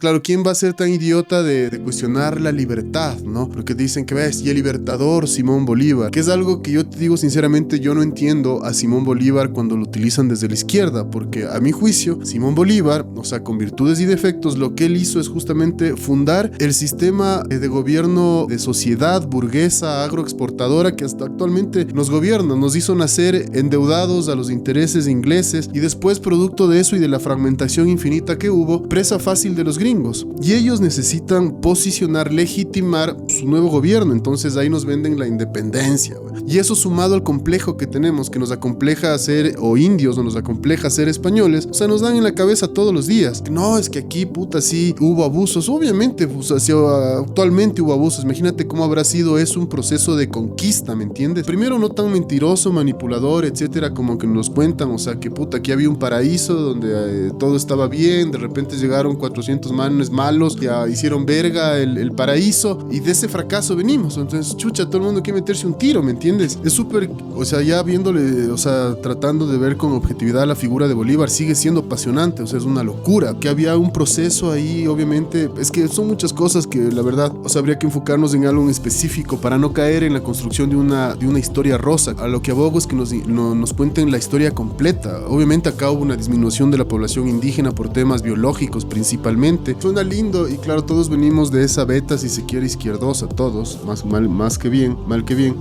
Claro, ¿quién va a ser tan idiota de cuestionar la libertad, no? Porque dicen que ves, y el libertador Simón Bolívar, que es algo que yo te digo sinceramente, yo no entiendo a Simón Bolívar cuando lo utilizan desde la izquierda, porque a mi juicio, Simón Bolívar, o sea, con virtudes y defectos, lo que él hizo es justamente fundar el sistema de gobierno de sociedad burguesa, agroexportadora, que hasta actualmente nos gobierna, nos hizo nacer endeudados a los intereses ingleses y después, producto de eso y de la fragmentación infinita que hubo, presa fácil de los gringos. Y ellos necesitan posicionar, legitimar su nuevo gobierno. Entonces ahí nos venden la independencia, güey. Y eso sumado al complejo que tenemos, que nos acompleja a ser o indios o nos acompleja a ser españoles, o sea, nos dan en la cabeza todos los días. No, es que aquí, puta, sí hubo abusos. Obviamente, o sea, si actualmente hubo abusos. Imagínate cómo habrá sido eso un proceso de conquista, ¿me entiendes? Primero, no tan mentiroso, manipulador, etcétera, como que nos cuentan, o sea, que puta, aquí había un paraíso donde todo estaba bien, de repente llegaron 400 manes malos, ya hicieron verga el paraíso y de ese fracaso venimos. Entonces, chucha, todo el mundo quiere meterse un tiro, ¿me entiendes? Es súper, o sea, ya viéndole, o sea, tratando de ver con objetividad la figura de Bolívar, sigue siendo apasionante, o sea, es una locura. Que había un proceso ahí, obviamente, es que son muchas cosas que la verdad, o sea, habría que enfocarnos en algo en específico para no caer en la construcción de una historia rosa. A lo que abogo es que nos cuenten la historia completa. Obviamente acá hubo una disminución de la población indígena por temas biológicos principalmente. Suena lindo y claro, todos venimos de esa beta, si se quiere, izquierdosa, todos, mal que bien,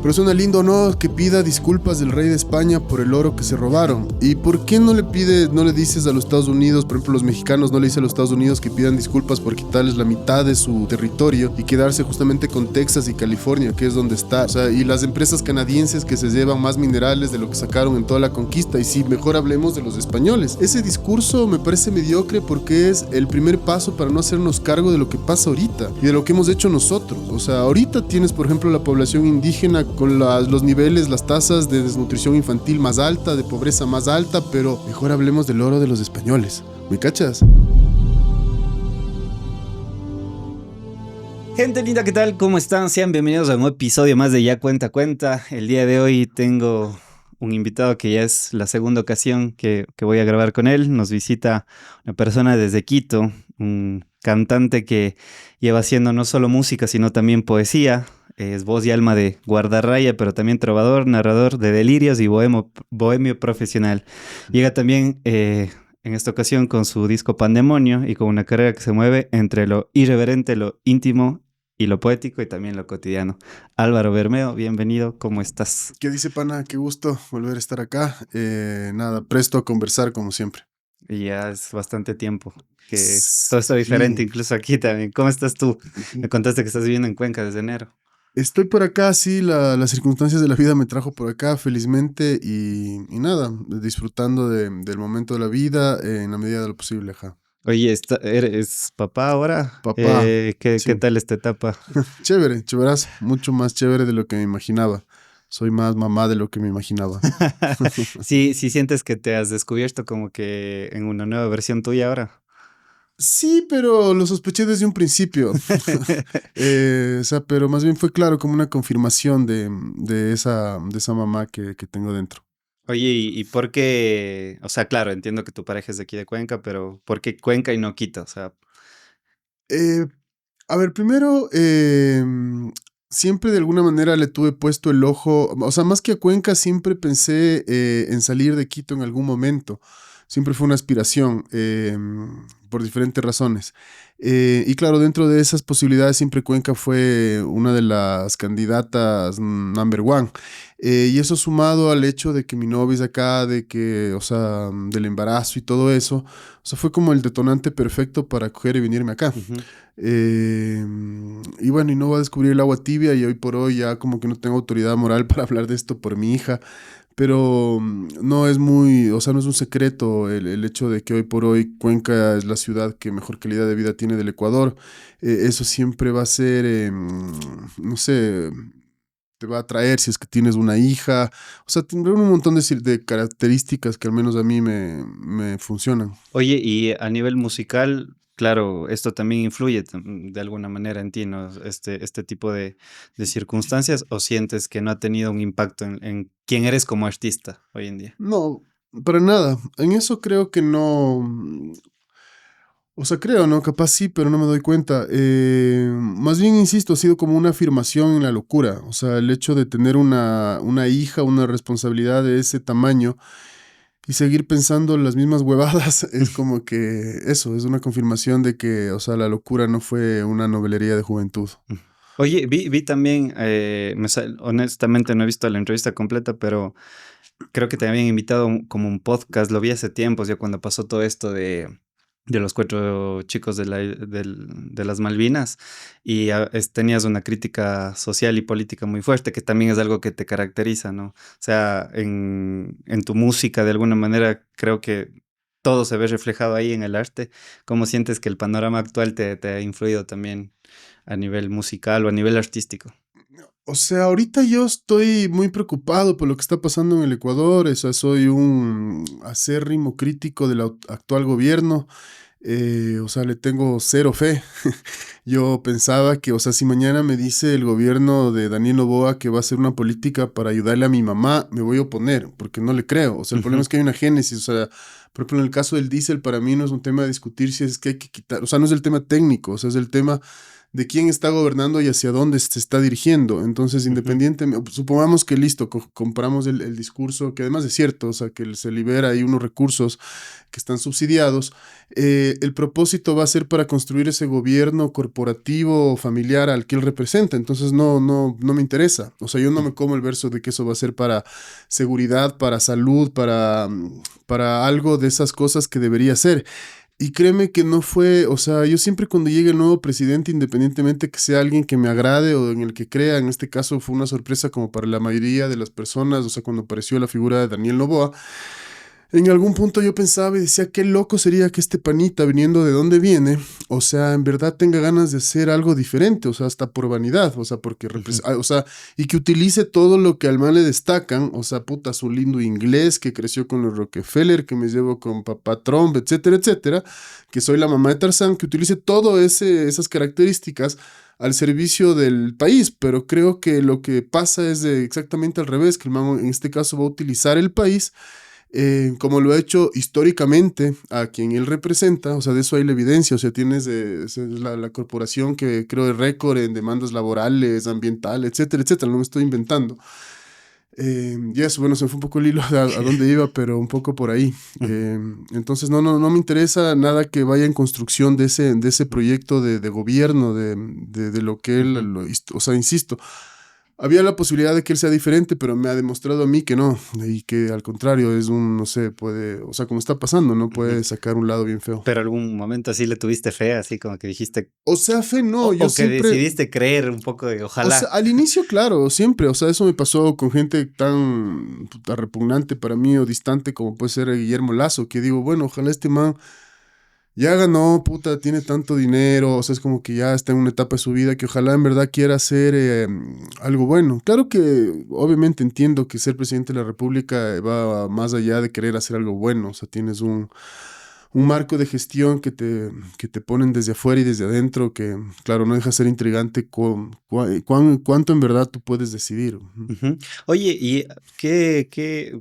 pero suena lindo, ¿no? Que pida disculpas del rey de España por el oro que se robaron. ¿Y por qué no le dices a los Estados Unidos, por ejemplo, los mexicanos no le dicen a los Estados Unidos que pidan disculpas por quitarles la mitad de su territorio y quedarse justamente con Texas y California, que es donde está? O sea, y las empresas canadienses que se llevan más minerales de lo que sacaron en toda la conquista. Y sí, mejor hablemos de los españoles. Ese discurso me parece mediocre porque es el primer paso para no hacernos cargo de lo que pasa ahorita y de lo que hemos hecho nosotros. O sea, ahorita tienes, por ejemplo, la población indígena con los niveles, las tasas de desnutrición infantil más alta, de pobreza más alta, pero mejor hablemos del oro de los españoles. ¿Me cachas? Gente linda, ¿qué tal? ¿Cómo están? Sean bienvenidos a un episodio más de Ya Cuenta Cuenta. El día de hoy tengo un invitado que ya es la segunda ocasión que voy a grabar con él. Nos visita una persona desde Quito, un cantante que lleva haciendo no solo música, sino también poesía. Es voz y alma de Guardarraya, pero también trovador, narrador de delirios y bohemio profesional. Llega también en esta ocasión con su disco Pandemonio y con una carrera que se mueve entre lo irreverente, lo íntimo y lo poético y también lo cotidiano. Álvaro Bermeo, bienvenido, ¿cómo estás? ¿Qué dice, pana? Qué gusto volver a estar acá. Nada, presto a conversar como siempre. Y ya es bastante tiempo que todo está diferente, Sí. incluso aquí también. ¿Cómo estás tú? Me contaste que estás viviendo en Cuenca desde enero. Estoy por acá, sí, las circunstancias de la vida me trajo por acá, felizmente, y nada, disfrutando del momento de la vida en la medida de lo posible, ajá. Oye, ¿eres papá ahora? Papá, ¿Qué sí, tal esta etapa? chévere, chéveras, mucho más chévere de lo que me imaginaba. Soy más mamá de lo que me imaginaba. Sí, sí sientes que te has descubierto como que en una nueva versión tuya ahora. Sí, pero lo sospeché desde un principio. O sea, pero más bien fue claro como una confirmación de esa mamá que tengo dentro. Oye, ¿y por qué? O sea, claro, entiendo que tu pareja es de aquí de Cuenca, pero ¿por qué Cuenca y no Quito? O sea, Eh, a ver, primero, siempre de alguna manera le tuve puesto el ojo, o sea, más que a Cuenca, siempre pensé en salir de Quito en algún momento. Siempre fue una aspiración, por diferentes razones. Y claro, dentro de esas posibilidades, siempre Cuenca fue una de las candidatas number one. Y eso sumado al hecho de que mi novia es de acá, de que, o sea, del embarazo y todo eso, o sea, fue como el detonante perfecto para coger y venirme acá. ujú. Eh, y bueno, y no voy a descubrir el agua tibia y hoy por hoy ya como que no tengo autoridad moral para hablar de esto por mi hija, pero no es muy, o sea, no es un secreto el hecho de que hoy por hoy Cuenca es la ciudad que mejor calidad de vida tiene del Ecuador. Eso siempre va a ser, no sé, te va a atraer si es que tienes una hija, o sea, tendrá un montón de características que al menos a mí me funcionan. Oye, y a nivel musical, claro, esto también influye de alguna manera en ti, ¿no? Este tipo de circunstancias, ¿o sientes que no ha tenido un impacto en quién eres como artista hoy en día? No, para nada. En eso creo que no. O sea, creo, ¿no? Capaz sí, pero no me doy cuenta. Más bien, insisto, ha sido como una afirmación en la locura. O sea, el hecho de tener una hija, una responsabilidad de ese tamaño y seguir pensando las mismas huevadas, es como que eso, es una confirmación de que, o sea, la locura no fue una novelería de juventud. Oye, vi también, honestamente no he visto la entrevista completa, pero creo que te habían invitado como un podcast, lo vi hace tiempos, ya cuando pasó todo esto de los cuatro chicos de las Malvinas, y tenías una crítica social y política muy fuerte, que también es algo que te caracteriza, ¿no? O sea, en tu música, de alguna manera, creo que todo se ve reflejado ahí en el arte. ¿Cómo sientes que el panorama actual te ha influido también a nivel musical o a nivel artístico? O sea, ahorita yo estoy muy preocupado por lo que está pasando en el Ecuador. O sea, soy un acérrimo crítico del actual gobierno. O sea, le tengo cero fe. Yo pensaba que, o sea, si mañana me dice el gobierno de Daniel Noboa que va a hacer una política para ayudarle a mi mamá, me voy a oponer, porque no le creo. O sea, el problema Ujú, es que hay una génesis. O sea, por ejemplo, en el caso del diésel, para mí no es un tema de discutir si es que hay que quitar. O sea, no es el tema técnico, o sea, es el tema de quién está gobernando y hacia dónde se está dirigiendo. Entonces, ujú. independientemente, supongamos que listo, compramos el discurso, que además es cierto, o sea, que se libera ahí unos recursos que están subsidiados. El propósito va a ser para construir ese gobierno corporativo o familiar al que él representa. Entonces, no me interesa. O sea, yo no me como el verso de que eso va a ser para seguridad, para salud, para algo de esas cosas que debería ser. Y créeme que no fue, o sea, yo siempre cuando llegue el nuevo presidente, independientemente que sea alguien que me agrade o en el que crea, en este caso fue una sorpresa como para la mayoría de las personas, o sea, cuando apareció la figura de Daniel Noboa, en algún punto yo pensaba y decía, qué loco sería que este panita, viniendo de donde viene, o sea, en verdad tenga ganas de hacer algo diferente, o sea, hasta por vanidad, o sea, porque, Ujú. o sea, y que utilice todo lo que al man le destacan, o sea, puta, su lindo inglés, que creció con los Rockefeller, que me llevo con papá Trump, etcétera, etcétera, que soy la mamá de Tarzán, que utilice todo esas características al servicio del país, pero creo que lo que pasa es exactamente al revés, que el man en este caso va a utilizar el país como lo ha hecho históricamente a quien él representa, o sea, de eso hay la evidencia, o sea, tienes la corporación que creo de récord en demandas laborales, ambientales, etcétera, etcétera, no me estoy inventando. Y eso, bueno, se me fue un poco el hilo a dónde iba, pero un poco por ahí. Ujú. Entonces, no me interesa nada que vaya en construcción de ese proyecto de gobierno, de lo que él, Ujú. o sea, insisto, había la posibilidad de que él sea diferente, pero me ha demostrado a mí que no, y que al contrario es no sé, puede, o sea, como está pasando, ¿no? Ujú. Puede sacar un lado bien feo. Pero algún momento así le tuviste fe, así como que dijiste, O sea, fe no, yo o que siempre, decidiste creer un poco de o sea, ojalá. al inicio, claro, siempre, o sea, eso me pasó con gente tan puta, repugnante para mí o distante como puede ser Guillermo Lazo, que digo, bueno, ojalá este man ya ganó, puta, tiene tanto dinero, o sea, es como que ya está en una etapa de su vida que ojalá en verdad quiera hacer algo bueno. Claro que obviamente entiendo que ser presidente de la República va más allá de querer hacer algo bueno, o sea, tienes un marco de gestión que te ponen desde afuera y desde adentro, que claro, no deja ser intrigante cuánto en verdad tú puedes decidir. Ujú. Ujú. Oye, y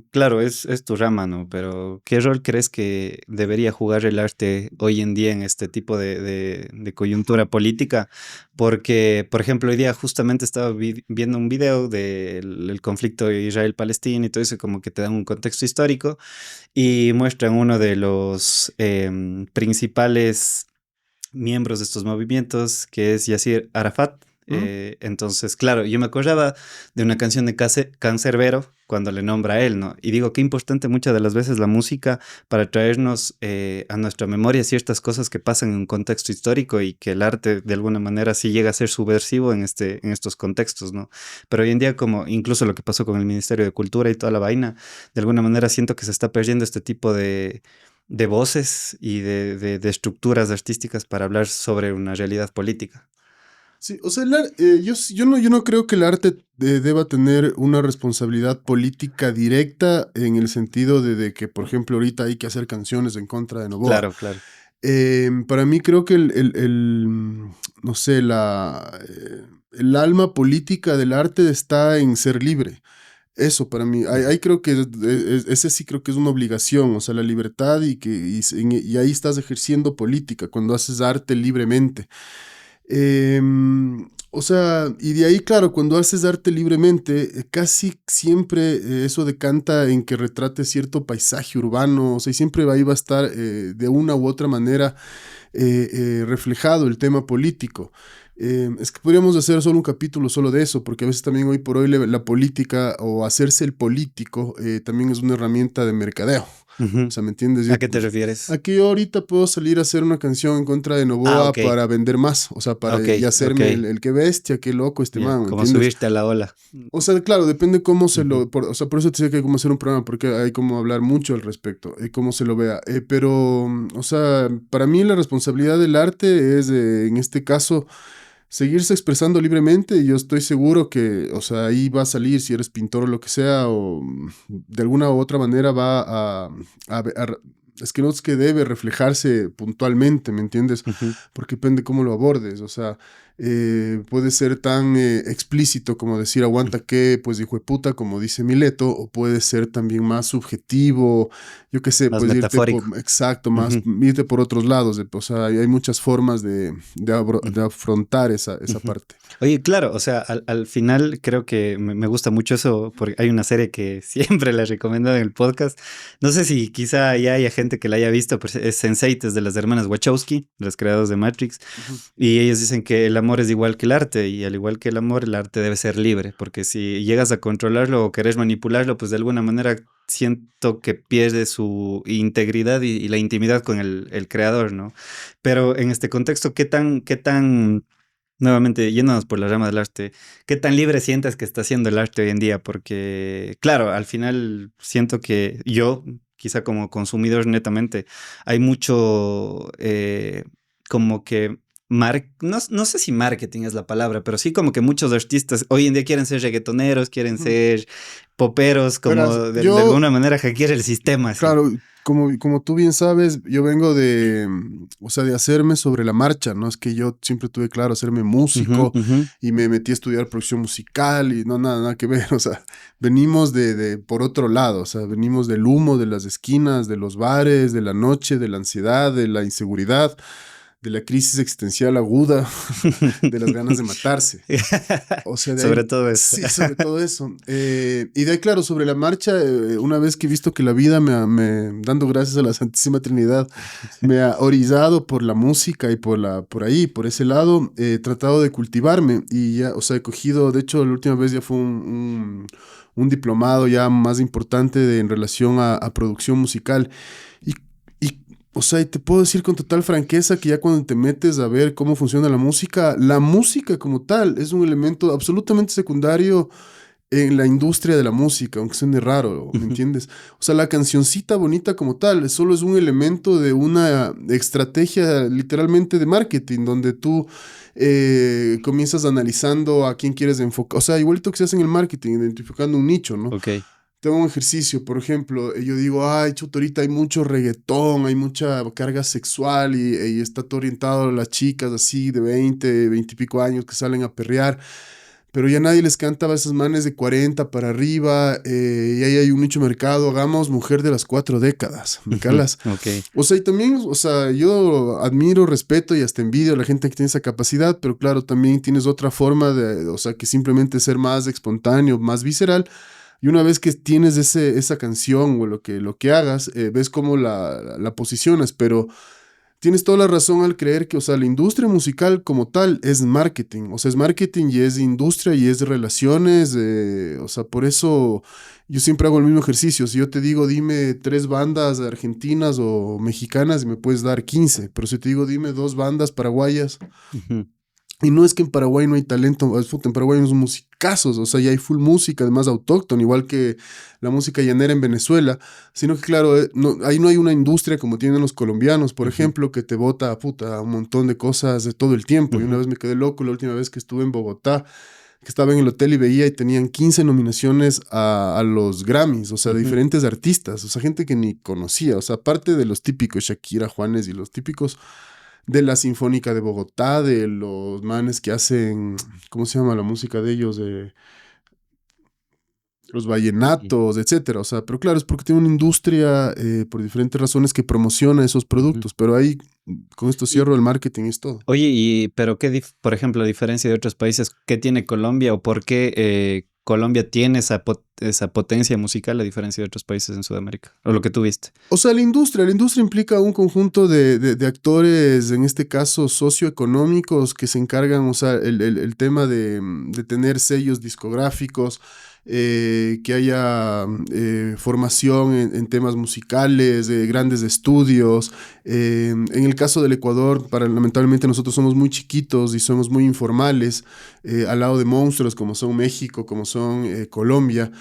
claro, es tu rama, ¿no? Pero ¿qué rol crees que debería jugar el arte hoy en día en este tipo de coyuntura política? Porque, por ejemplo, hoy día justamente estaba viendo un video del conflicto Israel-Palestina y todo eso, como que te dan un contexto histórico y muestran uno de los principales miembros de estos movimientos, que es Yasir Arafat. ¿Mm? Entonces, claro, yo me acordaba de una canción de Canserbero cuando le nombra a él, ¿no? Y digo, qué importante muchas de las veces la música para traernos a nuestra memoria ciertas cosas que pasan en un contexto histórico y que el arte de alguna manera sí llega a ser subversivo en estos contextos, ¿no? Pero hoy en día, como incluso lo que pasó con el Ministerio de Cultura y toda la vaina, de alguna manera siento que se está perdiendo este tipo de voces y de estructuras artísticas para hablar sobre una realidad política. Sí, o sea, yo no creo que el arte deba tener una responsabilidad política directa en el sentido de que, por ejemplo, ahorita hay que hacer canciones en contra de Noboa. Claro, claro. Para mí creo que no sé, el alma política del arte está en ser libre. Eso para mí, ahí creo que ese sí creo que es una obligación, o sea, la libertad y ahí estás ejerciendo política, cuando haces arte libremente. O sea, y de ahí, claro, cuando haces arte libremente, casi siempre eso decanta en que retrate cierto paisaje urbano, o sea, y siempre ahí va a estar de una u otra manera reflejado el tema político. Es que podríamos hacer solo un capítulo solo de eso, porque a veces también hoy por hoy la política o hacerse el político también es una herramienta de mercadeo. O Ujú. sea, ¿me entiendes? ¿A qué te refieres? Aquí yo ahorita puedo salir a hacer una canción en contra de Ah, Novoa ok, para vender más, o sea, para ok, y ok. hacerme el qué bestia, qué loco este Ya, man, ¿me como entiendes? subirte a la ola. O sea, claro, depende cómo Ujú. o sea, por eso te decía que hay como hacer un programa, porque hay como hablar mucho al respecto, y cómo se lo vea. Pero, o sea, para mí la responsabilidad del arte es, en este caso, seguirse expresando libremente. Y yo estoy seguro que, o sea, ahí va a salir, si eres pintor o lo que sea, o de alguna u otra manera es que no es que debe reflejarse puntualmente, ¿me entiendes? Ujú. Porque depende cómo lo abordes, o sea, puede ser tan explícito como decir aguanta que, pues hijo de puta, como dice Mileto, o puede ser también más subjetivo, yo qué sé, Más pues irte por, metafórico. exacto, más, Ujú. irte por otros lados, o sea, hay muchas formas de Ujú. afrontar esa Ujú. parte. Oye, claro, o sea, al final creo que me gusta mucho eso, porque hay una serie que siempre la recomiendo en el podcast. No sé si quizá ya haya gente que la haya visto, pero es Sense8, de las hermanas Wachowski, las creadoras de Matrix, Ujú. y ellos dicen que el amor es igual que el arte, y al igual que el arte debe ser libre, porque si llegas a controlarlo o querés manipularlo, pues de alguna manera siento que pierde su integridad y la intimidad con el creador, ¿no? Pero en este contexto, qué tan nuevamente, yéndonos por la rama del arte, ¿qué tan libre sientes que está haciendo el arte hoy en día? Porque, claro, al final siento que yo, quizá como consumidor netamente, hay mucho como que no sé si marketing es la palabra, pero sí como que muchos artistas hoy en día quieren ser reggaetoneros, quieren Ujú. ser poperos, como Verás, de yo, alguna manera hackear el sistema, así. claro, como tú bien sabes, yo vengo de, o sea, de hacerme sobre la marcha, ¿no? Es que yo siempre tuve claro hacerme Ujú, músico ujú, y me metí a estudiar producción musical y no, nada que ver, o sea, venimos por otro lado, o sea, venimos del humo, de las esquinas, de los bares, de la noche, de la ansiedad, de la inseguridad, de la crisis existencial aguda, de las ganas de matarse. O sea, de Sobre ahí, todo eso. sí, sobre todo eso. Y de ahí, claro, sobre la marcha, una vez que he visto que la vida dando gracias a la Santísima Trinidad, me ha orillado por la música y por ahí, por ese lado, he tratado de cultivarme y ya, o sea, he cogido, de hecho, la última vez ya fue un diplomado ya más importante en relación a producción musical. Y, y, o sea, y te puedo decir con total franqueza que ya cuando te metes a ver cómo funciona la música como tal es un elemento absolutamente secundario en la industria de la música, aunque suene raro, ¿me Ujú, entiendes? O sea, la cancioncita bonita como tal solo es un elemento de una estrategia literalmente de marketing, donde tú comienzas analizando a quién quieres enfocar. O sea, igualito que se hace en el marketing, identificando un nicho, ¿no? ok. Tengo un ejercicio, por ejemplo, yo digo, ay, chuta, ahorita hay mucho reggaetón, hay mucha carga sexual y está todo orientado a las chicas así de 20 y pico años que salen a perrear, pero ya nadie les cantaba a esas manes de 40 para arriba, y ahí hay un nicho de mercado, hagamos mujer de las 4 décadas, ¿me Ujú, calas? ok. O sea, y también, o sea, yo admiro, respeto y hasta envidio a la gente que tiene esa capacidad, pero claro, también tienes otra forma o sea, que simplemente ser más espontáneo, más visceral. Y una vez que tienes esa canción o lo que hagas, ves cómo la posicionas, pero tienes toda la razón al creer que, o sea, la industria musical como tal es marketing, o sea, es marketing y es industria y es relaciones, o sea, por eso yo siempre hago el mismo ejercicio. Si yo te digo, dime 3 bandas argentinas o mexicanas, me puedes dar 15, pero si te digo, dime 2 bandas paraguayas, Ujú, y no es que en Paraguay no hay talento, en Paraguay hay unos musicazos, o sea, ya hay full música, además autóctona, igual que la música llanera en Venezuela, sino que claro, ahí no hay una industria como tienen los colombianos, por ujú, ejemplo, que te bota puta un montón de cosas de todo el tiempo. Y una ujú, vez me quedé loco la última vez que estuve en Bogotá, que estaba en el hotel y veía y tenían 15 nominaciones a los Grammys, o sea, de ujú. diferentes artistas, o sea, gente que ni conocía, o sea, aparte de los típicos Shakira, Juanes y los típicos de la Sinfónica de Bogotá, de los manes que hacen, ¿cómo se llama la música de ellos? los vallenatos, etcétera. O sea, pero claro, es porque tiene una industria por diferentes razones que promociona esos Ujú. productos. Pero ahí, con esto Y, cierro, el marketing es todo. oye, pero por ejemplo, a diferencia de otros países, ¿qué tiene Colombia o por qué Colombia tiene esa potencia musical a diferencia de otros países en Sudamérica? O lo que tú viste. O sea, la industria implica un conjunto de actores, en este caso socioeconómicos, que se encargan, o sea, el tema de tener sellos discográficos, que haya formación en temas musicales, grandes estudios. En el caso del Ecuador, lamentablemente nosotros somos muy chiquitos y somos muy informales, al lado de monstruos como son México, como son Colombia.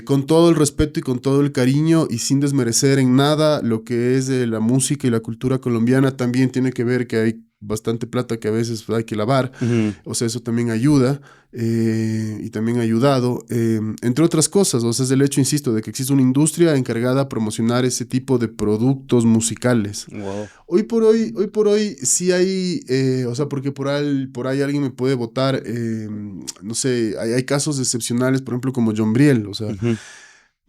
Con todo el respeto y con todo el cariño y sin desmerecer en nada lo que es la música y la cultura colombiana, también tiene que ver que hay bastante plata que a veces hay que lavar, Ujú. o sea, eso también ayuda y también ha ayudado, entre otras cosas, o sea, es el hecho, insisto, de que existe una industria encargada a promocionar ese tipo de productos musicales. Wow. Hoy por hoy sí hay, o sea, porque por ahí alguien me puede votar, no sé, hay casos excepcionales, por ejemplo, como John Briel, o sea, Ujú,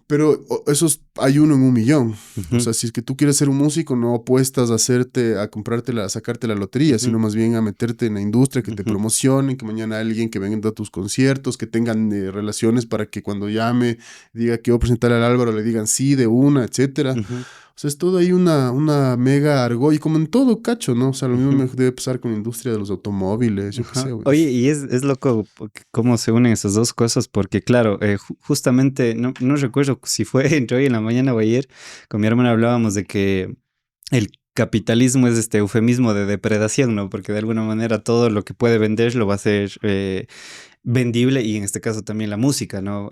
pero esos hay uno en un millón. O ujú, sea, si es que tú quieres ser un músico, no apuestas a comprártela, a sacarte la lotería, ujú, sino más bien a meterte en la industria, que te ujú. promocionen, que mañana alguien que venga a tus conciertos, que tengan relaciones para que cuando llame, diga que voy a presentar al Álvaro, le digan sí de una, etcétera. Ujú, O sea, es todo ahí una mega argolla, y como en todo cacho, ¿no? O sea, lo mismo ujú, debe pasar con la industria de los automóviles, yo qué sé, ajá. güey. Oye, y es loco cómo se unen esas dos cosas, porque claro, justamente, no recuerdo si fue entre hoy en la mañana o ayer, con mi hermana hablábamos de que el capitalismo es este eufemismo de depredación, ¿no? Porque de alguna manera todo lo que puede vender lo va a hacer vendible y en este caso también la música, ¿no?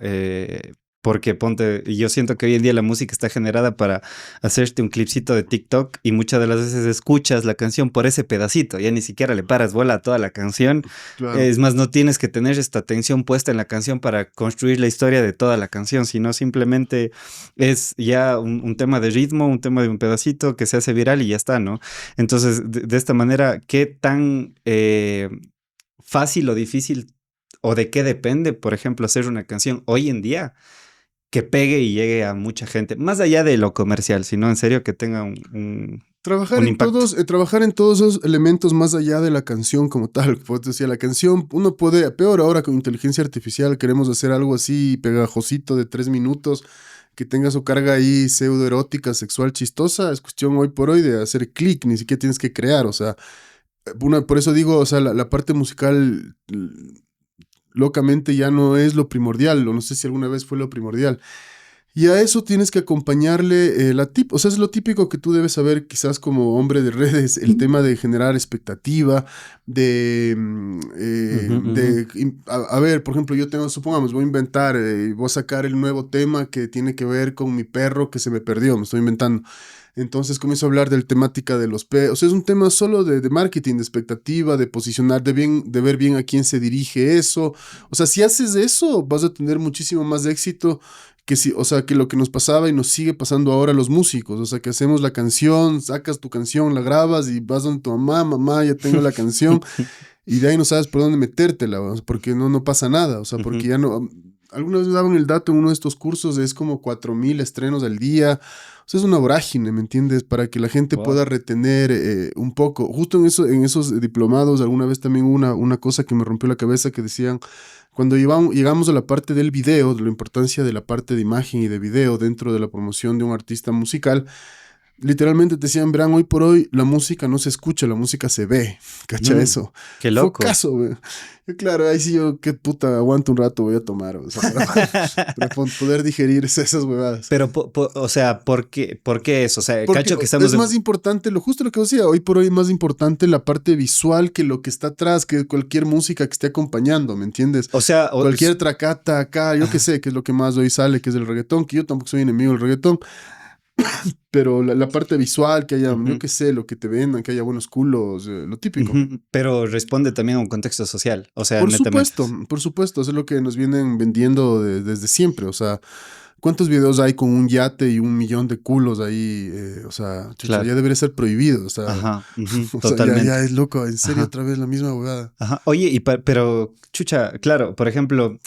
Porque ponte, yo siento que hoy en día la música está generada para hacerte un clipcito de TikTok y muchas de las veces escuchas la canción por ese pedacito, ya ni siquiera le paras bola a toda la canción. Claro. Es más, no tienes que tener esta atención puesta en la canción para construir la historia de toda la canción, sino simplemente es ya un tema de ritmo, un tema de un pedacito que se hace viral y ya está, ¿no? Entonces, de esta manera, ¿qué tan fácil o difícil o de qué depende, por ejemplo, hacer una canción hoy en día que pegue y llegue a mucha gente, más allá de lo comercial, sino en serio que tenga un impacto? Trabajar en todos esos elementos más allá de la canción como tal. Pues decía, la canción, uno puede, peor ahora con inteligencia artificial, queremos hacer algo así pegajosito de 3 minutos, que tenga su carga ahí pseudo erótica, sexual, chistosa. Es cuestión hoy por hoy de hacer clic, ni siquiera tienes que crear, o sea, por eso digo, o sea, la parte musical locamente ya no es lo primordial, o no sé si alguna vez fue lo primordial. Y a eso tienes que acompañarle o sea, es lo típico que tú debes saber quizás como hombre de redes, el tema de generar expectativa, Ujú, ujú. a ver, por ejemplo, yo tengo, supongamos, voy a inventar, voy a sacar el nuevo tema que tiene que ver con mi perro que se me perdió, me estoy inventando. Entonces comienzo a hablar de la temática de los perros. O sea, es un tema solo de marketing, de expectativa, de posicionar, de ver bien a quién se dirige eso. O sea, si haces eso, vas a tener muchísimo más éxito que si, o sea, que lo que nos pasaba y nos sigue pasando ahora a los músicos. O sea, que hacemos la canción, sacas tu canción, la grabas y vas donde tu mamá, mamá, ya tengo la canción. Y de ahí no sabes por dónde metértela, o sea, porque no pasa nada. O sea, Ujú. porque ya no. Alguna vez me daban el dato en uno de estos cursos, es como 4.000 estrenos al día. O sea, es una vorágine, ¿me entiendes? Para que la gente Wow. pueda retener un poco. Justo en esos diplomados, alguna vez también hubo una cosa que me rompió la cabeza que decían, cuando llegamos a la parte del video, de la importancia de la parte de imagen y de video dentro de la promoción de un artista musical, literalmente te decían, verán, hoy por hoy la música no se escucha, la música se ve. ¿Cacha Mm, eso? qué Fue loco. caso, güey. Yo, claro, ahí sí yo, qué puta, aguanto un rato, voy a tomar, o sea, para poder digerir esas huevadas. Pero, o sea, por qué eso? O sea, Porque cacho que estamos es más importante, lo justo lo que decía, hoy por hoy es más importante la parte visual que lo que está atrás, que cualquier música que esté acompañando, ¿me entiendes? o sea, Cualquier tracata acá, yo qué ajá. sé, que es lo que más hoy sale, que es el reggaetón, que yo tampoco soy enemigo del reggaetón, pero la parte visual, que haya, yo Ujú, qué sé, lo que te vendan, que haya buenos culos, lo típico. ujú. Pero responde también a un contexto social, o sea, netamente. Por supuesto, eso es lo que nos vienen vendiendo desde siempre, o sea, ¿cuántos videos hay con un yate y 1 millón de culos ahí? O sea, chucha, Claro. ya debería ser prohibido, o sea, Ajá, ujú, o sea, ya totalmente. es loco, en serio Ajá, otra vez la misma huevada. ajá. Oye, pero, chucha, claro, por ejemplo.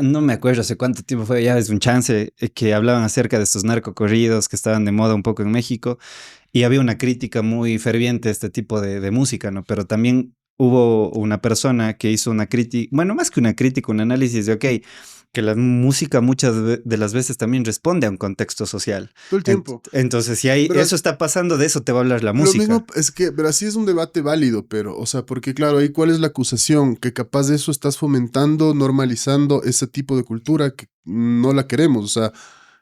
No me acuerdo hace cuánto tiempo fue, ya es un chance, que hablaban acerca de estos narcocorridos que estaban de moda un poco en México y había una crítica muy ferviente a este tipo de música, ¿no? Pero también hubo una persona que hizo una crítica, bueno, más que una crítica, un análisis de, ok, que la música de las veces también responde a un contexto social. Todo el tiempo. Entonces, si hay, Pero eso está pasando, de eso te va a hablar la lo mismo música. es que, pero así es un debate válido, pero, o sea, porque claro, ahí cuál es la acusación, que capaz de eso estás fomentando, normalizando ese tipo de cultura que no la queremos, o sea,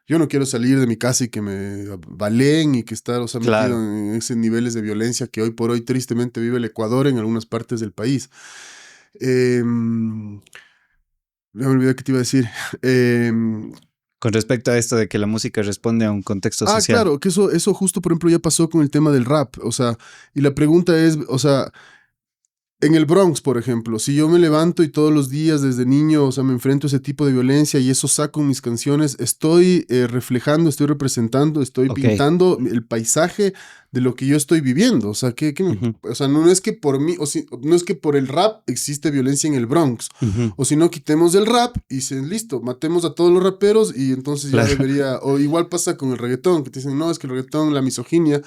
yo no quiero salir de mi casa y que me baleen y que estar, o sea, metido Claro. en esos niveles de violencia que hoy por hoy tristemente vive el Ecuador en algunas partes del país. Eh, ya me olvidé qué te iba a decir. Eh, Con respecto a esto de que la música responde a un contexto social. claro, que eso justo, por ejemplo, ya pasó con el tema del rap, o sea, y la pregunta es, o sea, en el Bronx, por ejemplo, si yo me levanto y todos los días desde niño, o sea, me enfrento a ese tipo de violencia y eso saco en mis canciones, estoy reflejando, estoy representando, estoy Ok. pintando el paisaje de lo que yo estoy viviendo. O sea, Ujú, o sea, no es que por mí, no es que por el rap existe violencia en el Bronx, ujú. o si no, quitemos el rap y dicen, listo, matemos a todos los raperos y entonces ya Claro. debería, o igual pasa con el reggaetón, que te dicen, no, es que el reggaetón, la misoginia.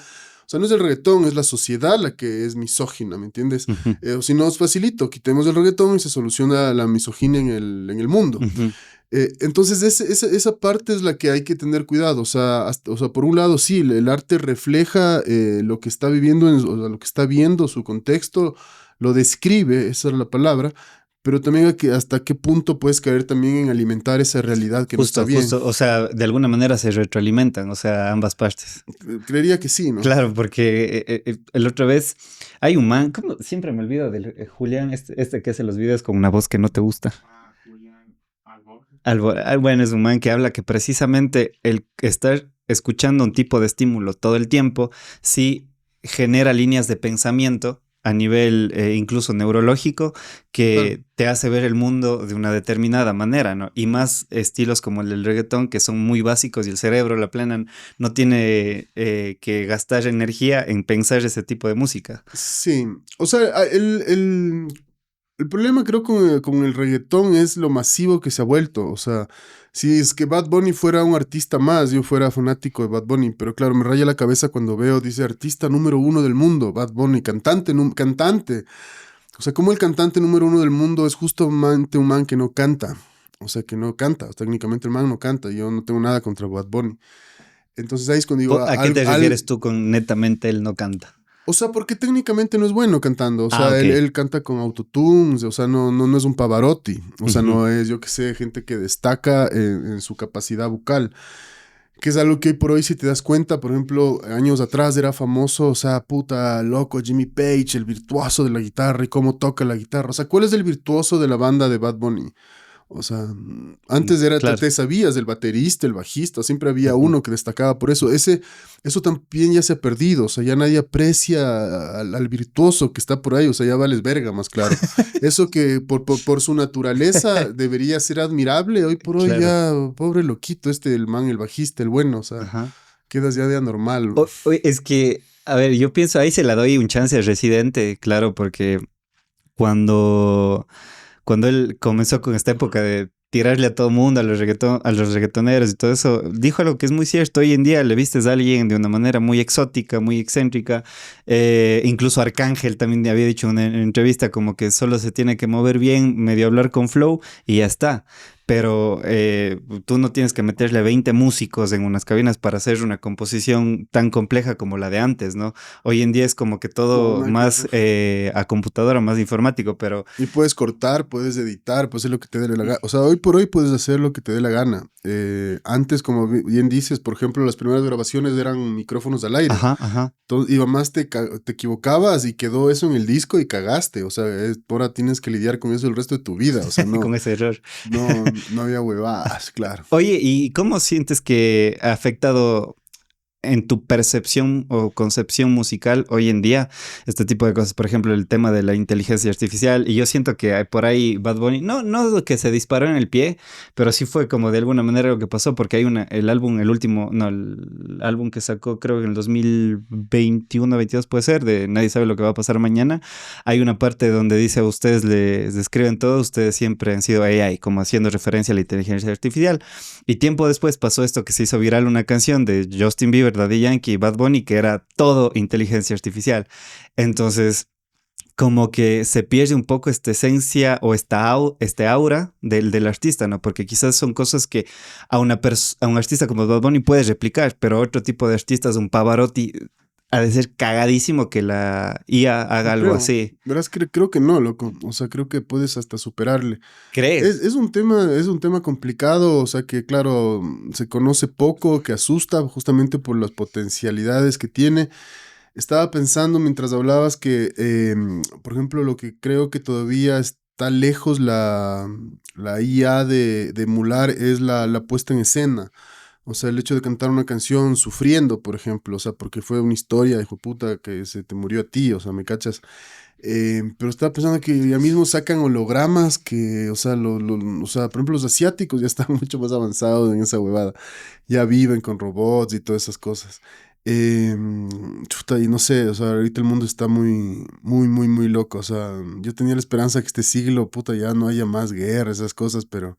O sea, no es el reggaetón, es la sociedad la que es misógina, ¿me entiendes? Ujú, O si no, es facilito, quitemos el reggaetón y se soluciona la misoginia en el mundo. ujú. Entonces, esa parte es la que hay que tener cuidado. O sea, o sea por un lado, sí, el arte refleja lo que está viviendo, o sea, lo que está viendo, su contexto, lo describe, esa es la palabra, pero también hasta qué punto puedes caer también en alimentar esa realidad que no está Justo, bien. justo. O sea, de alguna manera se retroalimentan, o sea, ambas partes. Creería que sí, ¿no? Claro, porque el otra vez hay un man, ¿cómo? Siempre me olvido del Julián, este que hace los videos con una voz que no te gusta. Bueno, es un man que habla que precisamente el estar escuchando un tipo de estímulo todo el tiempo sí genera líneas de pensamiento a nivel incluso neurológico Claro. que te hace ver el mundo de una determinada manera, ¿no? Y más estilos como el del reggaetón que son muy básicos y el cerebro, la plena, no tiene que gastar energía en pensar ese tipo de música. Sí, o sea, el problema creo con el reggaetón es lo masivo que se ha vuelto. O sea, si es que Bad Bunny fuera un artista más, yo fuera fanático de Bad Bunny, pero claro, me raya la cabeza cuando veo, dice artista número uno del mundo, Bad Bunny, cantante, cantante. O sea, como el cantante número uno del mundo es justamente un man que no canta. O sea, que no canta. Técnicamente el man no canta. Yo no tengo nada contra Bad Bunny. Entonces ahí es cuando digo, ¿A qué te refieres tú con netamente él no canta? o sea, porque técnicamente no es bueno cantando. O Ah, sea, ok. él canta con autotunes. O sea, no es un Pavarotti. O sea, Ujú. no es, yo que sé, gente que destaca en su capacidad vocal. Que es algo que hoy por hoy, si te das cuenta, por ejemplo, años atrás era famoso, o sea, puta, loco, Jimmy Page, el virtuoso de la guitarra y cómo toca la guitarra. O sea, ¿cuál es el virtuoso de la banda de Bad Bunny? O sea, antes era, Claro. te sabías, el baterista, el bajista, siempre había Ujú. uno que destacaba por eso. Eso también ya se ha perdido, o sea, ya nadie aprecia al virtuoso que está por ahí, o sea, ya vales verga, más claro. Eso que por su naturaleza debería ser admirable, hoy por hoy Claro. ya, pobre loquito, el man, el bajista, el bueno, o sea, Ajá. quedas ya de anormal. Es que, a ver, yo pienso, ahí se la doy un chance al Residente, claro, porque cuando, cuando él comenzó con esta época de tirarle a todo mundo, a los reggaetoneros y todo eso, dijo algo que es muy cierto. Hoy en día le vistes a alguien de una manera muy exótica, muy excéntrica. Incluso Arcángel también había dicho en una entrevista como que solo se tiene que mover bien, medio hablar con flow y ya está. Pero tú no tienes que meterle 20 músicos en unas cabinas para hacer una composición tan compleja como la de antes, ¿no? Hoy en día es como que No, todo nada que más ver. a computadora, más informático, pero Y puedes cortar, puedes editar, puedes hacer lo que te dé la gana. O sea, hoy por hoy puedes hacer lo que te dé la gana. Antes, como bien dices, por ejemplo, las primeras grabaciones eran micrófonos al aire. ajá, ajá. Entonces, y más te equivocabas y quedó eso en el disco y cagaste. O sea, ahora tienes que lidiar con eso el resto de tu vida. O sea, Con ese error. no había huevadas, claro. Oye, ¿y cómo sientes que ha afectado? en tu percepción o concepción musical hoy en día este tipo de cosas? Por ejemplo, el tema de la inteligencia artificial. Y yo siento que hay por ahí Bad Bunny, no que se disparó en el pie, pero sí fue como de alguna manera lo que pasó, porque hay el álbum, el álbum que sacó creo que en el 2021, 22 puede ser, de Nadie sabe lo que va a pasar mañana. Hay una parte donde dice a ustedes les describen todo, ustedes siempre han sido AI, como haciendo referencia a la inteligencia artificial. Y tiempo después pasó esto que se hizo viral, una canción de Justin Bieber, Daddy Yankee y Bad Bunny, que era todo inteligencia artificial. Entonces, como que se pierde un poco esta esencia o este aura del artista, ¿no? Porque quizás son cosas que a un artista como Bad Bunny puedes replicar, pero otro tipo de artistas, un Pavarotti, ha de ser cagadísimo que la IA haga algo así. Verás, creo que no, loco. O sea, creo que puedes hasta superarle. ¿Crees? Es un tema complicado, o sea, que claro, se conoce poco, que asusta justamente por las potencialidades que tiene. Estaba pensando mientras hablabas que, por ejemplo, lo que creo que todavía está lejos la IA de emular es la puesta en escena. O sea, el hecho de cantar una canción sufriendo, por ejemplo, o sea, porque fue una historia, hijo de puta, que se te murió a ti, o sea, ¿me cachas? Pero estaba pensando que ya mismo sacan hologramas que, o sea, o sea, por ejemplo, los asiáticos ya están mucho más avanzados en esa huevada. Ya viven con robots y todas esas cosas. Chuta, y no sé, o sea, ahorita el mundo está muy loco. O sea, yo tenía la esperanza que este siglo, puta, ya no haya más guerras, esas cosas, pero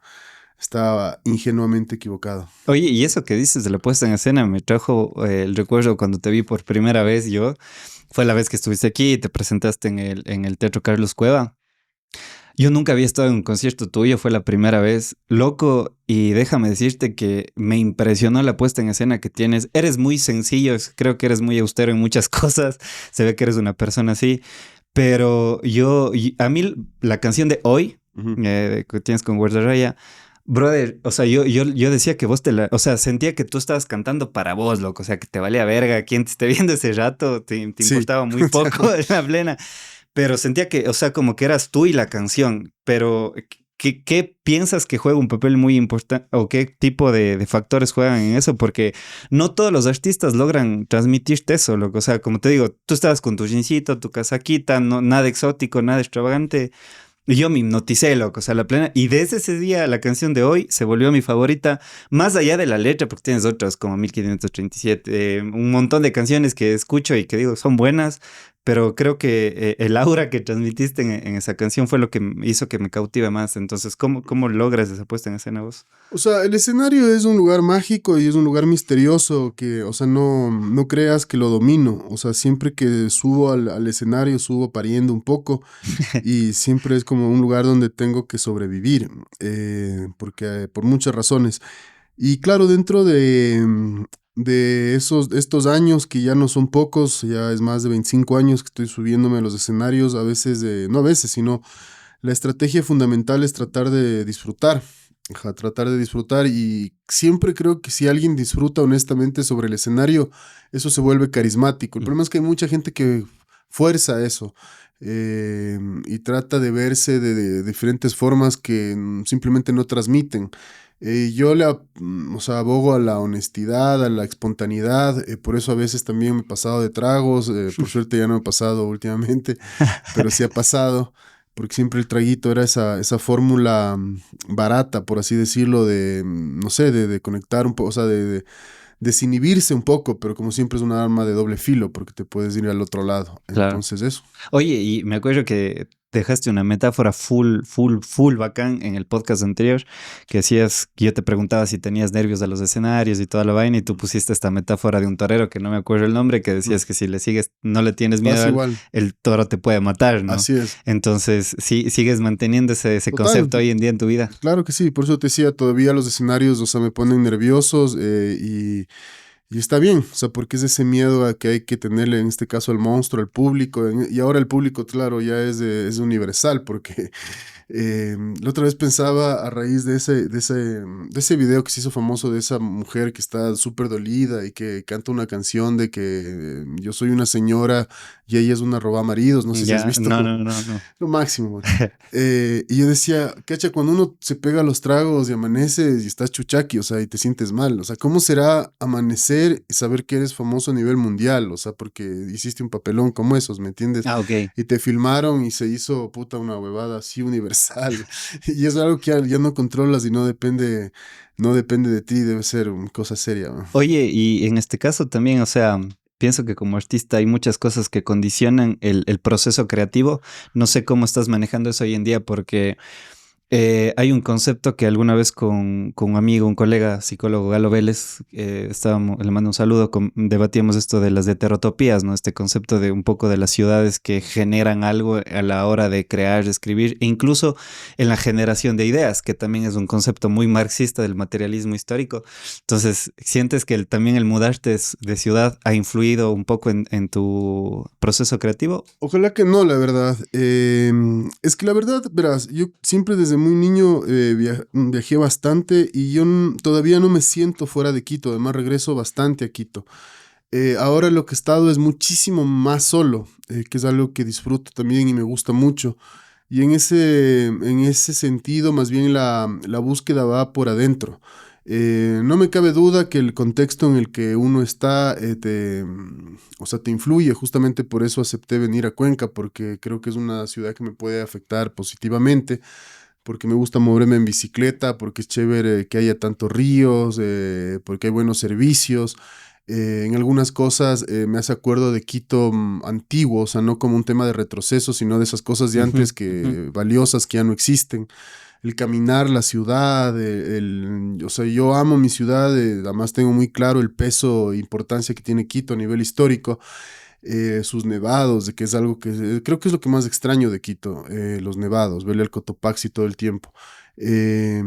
estaba ingenuamente equivocado. Oye, y eso que dices de la puesta en escena me trajo el recuerdo cuando te vi por primera vez yo. Fue la vez que estuviste aquí y te presentaste en el Teatro Carlos Cueva. Yo nunca había estado en un concierto tuyo, fue la primera vez. Loco, y déjame decirte que me impresionó la puesta en escena que tienes. Eres muy sencillo, creo que eres muy austero en muchas cosas. Se ve que eres una persona así. Pero a mí la canción de Hoy, Ujú. que tienes con Guardarraya, brother, o sea, yo decía que o sea, sentía que tú estabas cantando para vos, loco, o sea, que te valía verga, quien te esté viendo ese rato, te Sí. importaba muy poco en la plena, pero sentía que, o sea, como que eras tú y la canción, pero ¿qué piensas que juega un papel muy importante o qué tipo de factores juegan en eso? Porque no todos los artistas logran transmitirte eso, loco, o sea, como te digo, tú estabas con tu jeansito, tu casaquita, no, nada exótico, nada extravagante. Y yo me hipnoticé, loco, o sea, la plena. Y desde ese día la canción de Hoy se volvió mi favorita, más allá de la letra, porque tienes otras como 1537, un montón de canciones que escucho y que digo son buenas, pero creo que el aura que transmitiste en esa canción fue lo que hizo que me cautive más. Entonces, ¿cómo logras esa puesta en escena vos? O sea, el escenario es un lugar mágico y es un lugar misterioso que, o sea, no creas que lo domino. O sea, siempre que subo al escenario, subo pariendo un poco y siempre es como un lugar donde tengo que sobrevivir, porque por muchas razones. Y claro, dentro de estos años, que ya no son pocos, ya es más de 25 años que estoy subiéndome a los escenarios, a veces, no a veces, sino la estrategia fundamental es tratar de disfrutar. Ajá, tratar de disfrutar, y siempre creo que si alguien disfruta honestamente sobre el escenario, eso se vuelve carismático. El problema es que hay mucha gente que fuerza eso, y trata de verse de diferentes formas que simplemente no transmiten. Yo o sea, abogo a la honestidad, a la espontaneidad, por eso a veces también me he pasado de tragos, por suerte ya no me ha pasado últimamente, pero sí ha pasado, porque siempre el traguito era esa fórmula barata, por así decirlo, de, no sé, de conectar un poco, o sea, de desinhibirse un poco, pero como siempre es una arma de doble filo, porque te puedes ir al otro lado. Claro. Entonces eso. Oye, y me acuerdo que dejaste una metáfora full bacán en el podcast anterior, que decías que yo te preguntaba si tenías nervios de los escenarios y toda la vaina, y tú pusiste esta metáfora de un torero que no me acuerdo el nombre, que decías que si le sigues, no le tienes miedo, Pasa igual. el toro te puede matar, ¿no? Así es. Entonces, sí, sigues manteniendo ese Total, concepto hoy en día en tu vida. claro que sí, por eso te decía, todavía los escenarios, o sea, me ponen nerviosos, y está bien, o sea, porque es ese miedo a que hay que tenerle, en este caso, al monstruo, al público, y ahora el público, claro, ya es universal, porque la otra vez pensaba a raíz de ese video que se hizo famoso de esa mujer que está súper dolida y que canta una canción de que yo soy una señora y ella es una robamaridos, no sé si has Ya, visto. no. Lo máximo, güey. Y yo decía, cacha, cuando uno se pega los tragos y amanece y estás chuchaqui, o sea, y te sientes mal, o sea, ¿cómo será amanecer hacer y saber que eres famoso a nivel mundial, o sea, porque hiciste un papelón como esos, ¿me entiendes? Ah, ok. Y te filmaron y se hizo, puta, una huevada así universal. Y es algo que ya no controlas y no depende de ti, debe ser una cosa seria, ¿no? Oye, y en este caso también, o sea, pienso que como artista hay muchas cosas que condicionan el proceso creativo. No sé cómo estás manejando eso hoy en día porque hay un concepto que alguna vez con un amigo, un colega psicólogo, Galo Vélez, le mando un saludo, debatíamos esto de las heterotopías, ¿no? Este concepto de un poco de las ciudades que generan algo a la hora de crear, de escribir, e incluso en la generación de ideas, que también es un concepto muy marxista del materialismo histórico. Entonces, ¿sientes que también el mudarte de ciudad ha influido un poco en tu proceso creativo? Ojalá que no, la verdad. Es que la verdad, verás, yo siempre desde muy niño viajé bastante y yo todavía no me siento fuera de Quito, además regreso bastante a Quito. Ahora lo que he estado es muchísimo más solo, que es algo que disfruto también y me gusta mucho. Y en ese sentido, más bien la búsqueda va por adentro. No me cabe duda que el contexto en el que uno está o sea, te influye. Justamente por eso acepté venir a Cuenca, porque creo que es una ciudad que me puede afectar positivamente, porque me gusta moverme en bicicleta, porque es chévere que haya tantos ríos, porque hay buenos servicios. En algunas cosas me hace acuerdo de Quito antiguo, o sea, no como un tema de retroceso, sino de esas cosas de Ujú, antes ujú. valiosas que ya no existen. El caminar, la ciudad, o sea, yo amo mi ciudad, además tengo muy claro el peso e importancia que tiene Quito a nivel histórico, sus nevados, de que es algo que creo que es lo que más extraño de Quito, los nevados, verle el Cotopaxi todo el tiempo. Eh,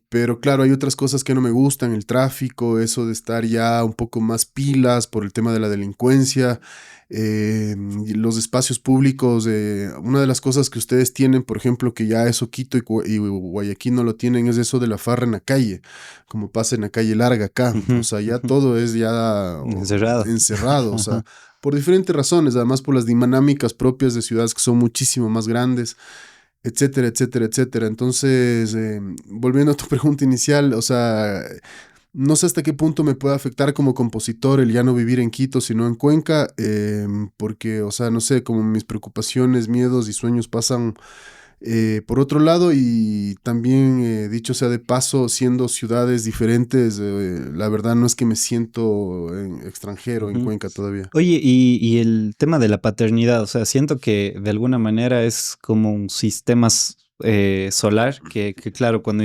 pero claro, hay otras cosas que no me gustan, el tráfico, eso de estar ya un poco más pilas por el tema de la delincuencia, y los espacios públicos. Una de las cosas que ustedes tienen, por ejemplo, que ya eso Quito y Guayaquil no lo tienen, es eso de la farra en la calle, como pasa en la calle larga acá. O Ujú, sea, ya ujú. todo es ya Encerrado. encerrado, o sea, por diferentes razones, además por las dinámicas propias de ciudades que son muchísimo más grandes, etcétera, etcétera, etcétera. Entonces, volviendo a tu pregunta inicial, o sea, no sé hasta qué punto me puede afectar como compositor el ya no vivir en Quito, sino en Cuenca, porque, o sea, no sé, como mis preocupaciones, miedos y sueños pasan por otro lado, y también, dicho sea de paso, siendo ciudades diferentes, la verdad no es que me siento extranjero en Ujú. Cuenca todavía. Oye, y el tema de la paternidad, o sea, siento que de alguna manera es como un sistema solar que, claro, cuando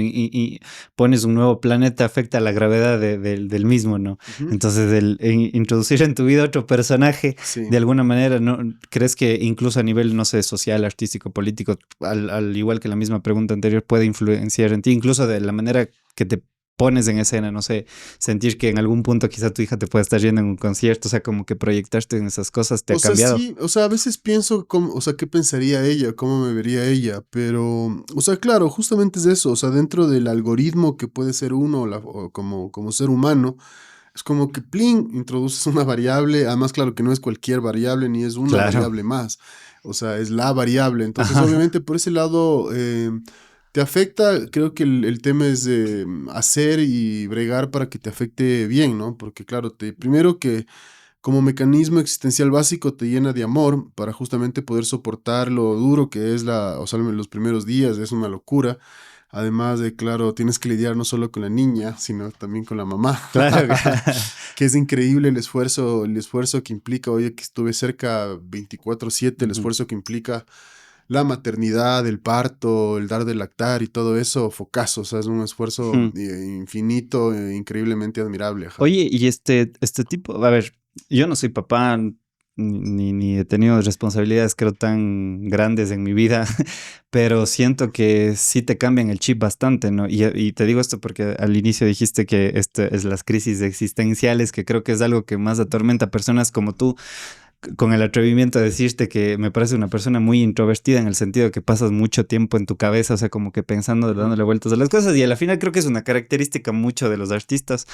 pones un nuevo planeta afecta a la gravedad del mismo, ¿no? Ujú. Entonces, introducir en tu vida otro personaje, Sí. de alguna manera, ¿no? ¿Crees que incluso a nivel, no sé, social, artístico, político, al igual que la misma pregunta anterior, puede influenciar en ti, incluso de la manera que te pones en escena, no sé, sentir que en algún punto quizá tu hija te pueda estar yendo en un concierto, o sea, como que proyectarte en esas cosas te ha O sea, cambiado? sí, o sea, a veces pienso cómo, o sea, qué pensaría ella, cómo me vería ella, pero, o sea, claro, justamente es eso, o sea, dentro del algoritmo que puede ser uno o como ser humano, es como que, plin, introduces una variable, además, claro que no es cualquier variable ni es una Claro. variable más, o sea, es la variable, entonces, Ajá. obviamente, por ese lado, te afecta. Creo que el tema es hacer y bregar para que te afecte bien, ¿no? Porque, claro, primero que como mecanismo existencial básico te llena de amor para justamente poder soportar lo duro que es o sea, los primeros días, es una locura. Además de, claro, tienes que lidiar no solo con la niña, sino también con la mamá, Claro. que es increíble el esfuerzo que implica, oye, que estuve cerca 24/7, el Ujú. esfuerzo que implica la maternidad, el parto, el dar de lactar y todo eso, focazo, o sea, es un esfuerzo Ujú. infinito, increíblemente admirable, ajá. Oye, y este tipo, a ver, yo no soy papá, ni he tenido responsabilidades, creo, tan grandes en mi vida, pero siento que sí te cambian el chip bastante, ¿no? Y te digo esto porque al inicio dijiste que esto es las crisis existenciales, que creo que es algo que más atormenta a personas como tú, con el atrevimiento de decirte que me parece una persona muy introvertida en el sentido de que pasas mucho tiempo en tu cabeza, o sea, como que pensando, Ujú. dándole vueltas a las cosas, y a la final creo que es una característica mucho de los artistas.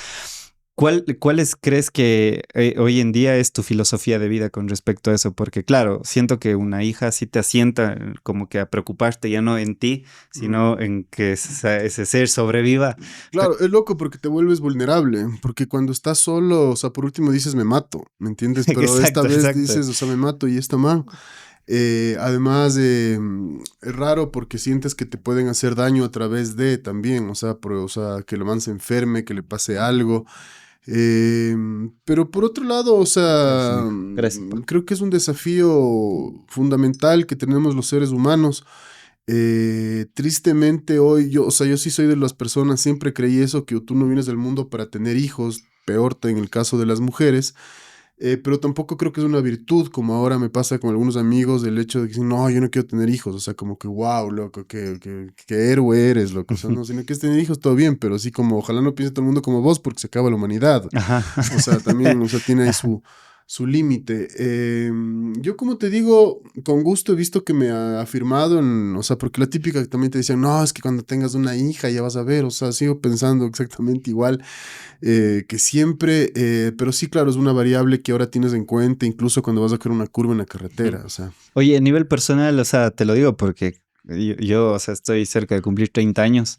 ¿Cuáles crees que hoy en día es tu filosofía de vida con respecto a eso? Porque claro, siento que una hija sí te asienta como que a preocuparte ya no en ti, Mm. sino en que ese ser sobreviva. Pe- Claro, es loco porque te vuelves vulnerable, porque cuando estás solo, o sea, por último dices me mato, ¿me entiendes? Pero esta Exacto, vez exacto. dices, o sea, me mato y está mal. Además, es raro porque sientes que te pueden hacer daño a través de también, o sea, que lo man se enferme, que le pase algo. Pero por otro lado, o Gracias, sea, amigo. Gracias, pa. creo que es un desafío fundamental que tenemos los seres humanos. Tristemente hoy yo, o sea, yo sí soy de las personas, siempre creí eso, que tú no vienes del mundo para tener hijos, peor en el caso de las mujeres. Pero tampoco creo que es una virtud, como ahora me pasa con algunos amigos, del hecho de que dicen, no, yo no quiero tener hijos, o sea, como que, wow, loco, que héroe eres, loco, o sea, no, si no quieres tener hijos, todo bien, pero sí como, ojalá no piense todo el mundo como vos, porque se acaba la humanidad, Ajá. o sea, también, o sea, tiene ahí su límite. Yo, como te digo, con gusto he visto que me ha afirmado, o sea, porque la típica que también te decían, no, es que cuando tengas una hija ya vas a ver, o sea, sigo pensando exactamente igual que siempre, pero sí, claro, es una variable que ahora tienes en cuenta, incluso cuando vas a hacer una curva en la Ujú. carretera, o sea. Oye, a nivel personal, o sea, te lo digo porque o sea, estoy cerca de cumplir 30 años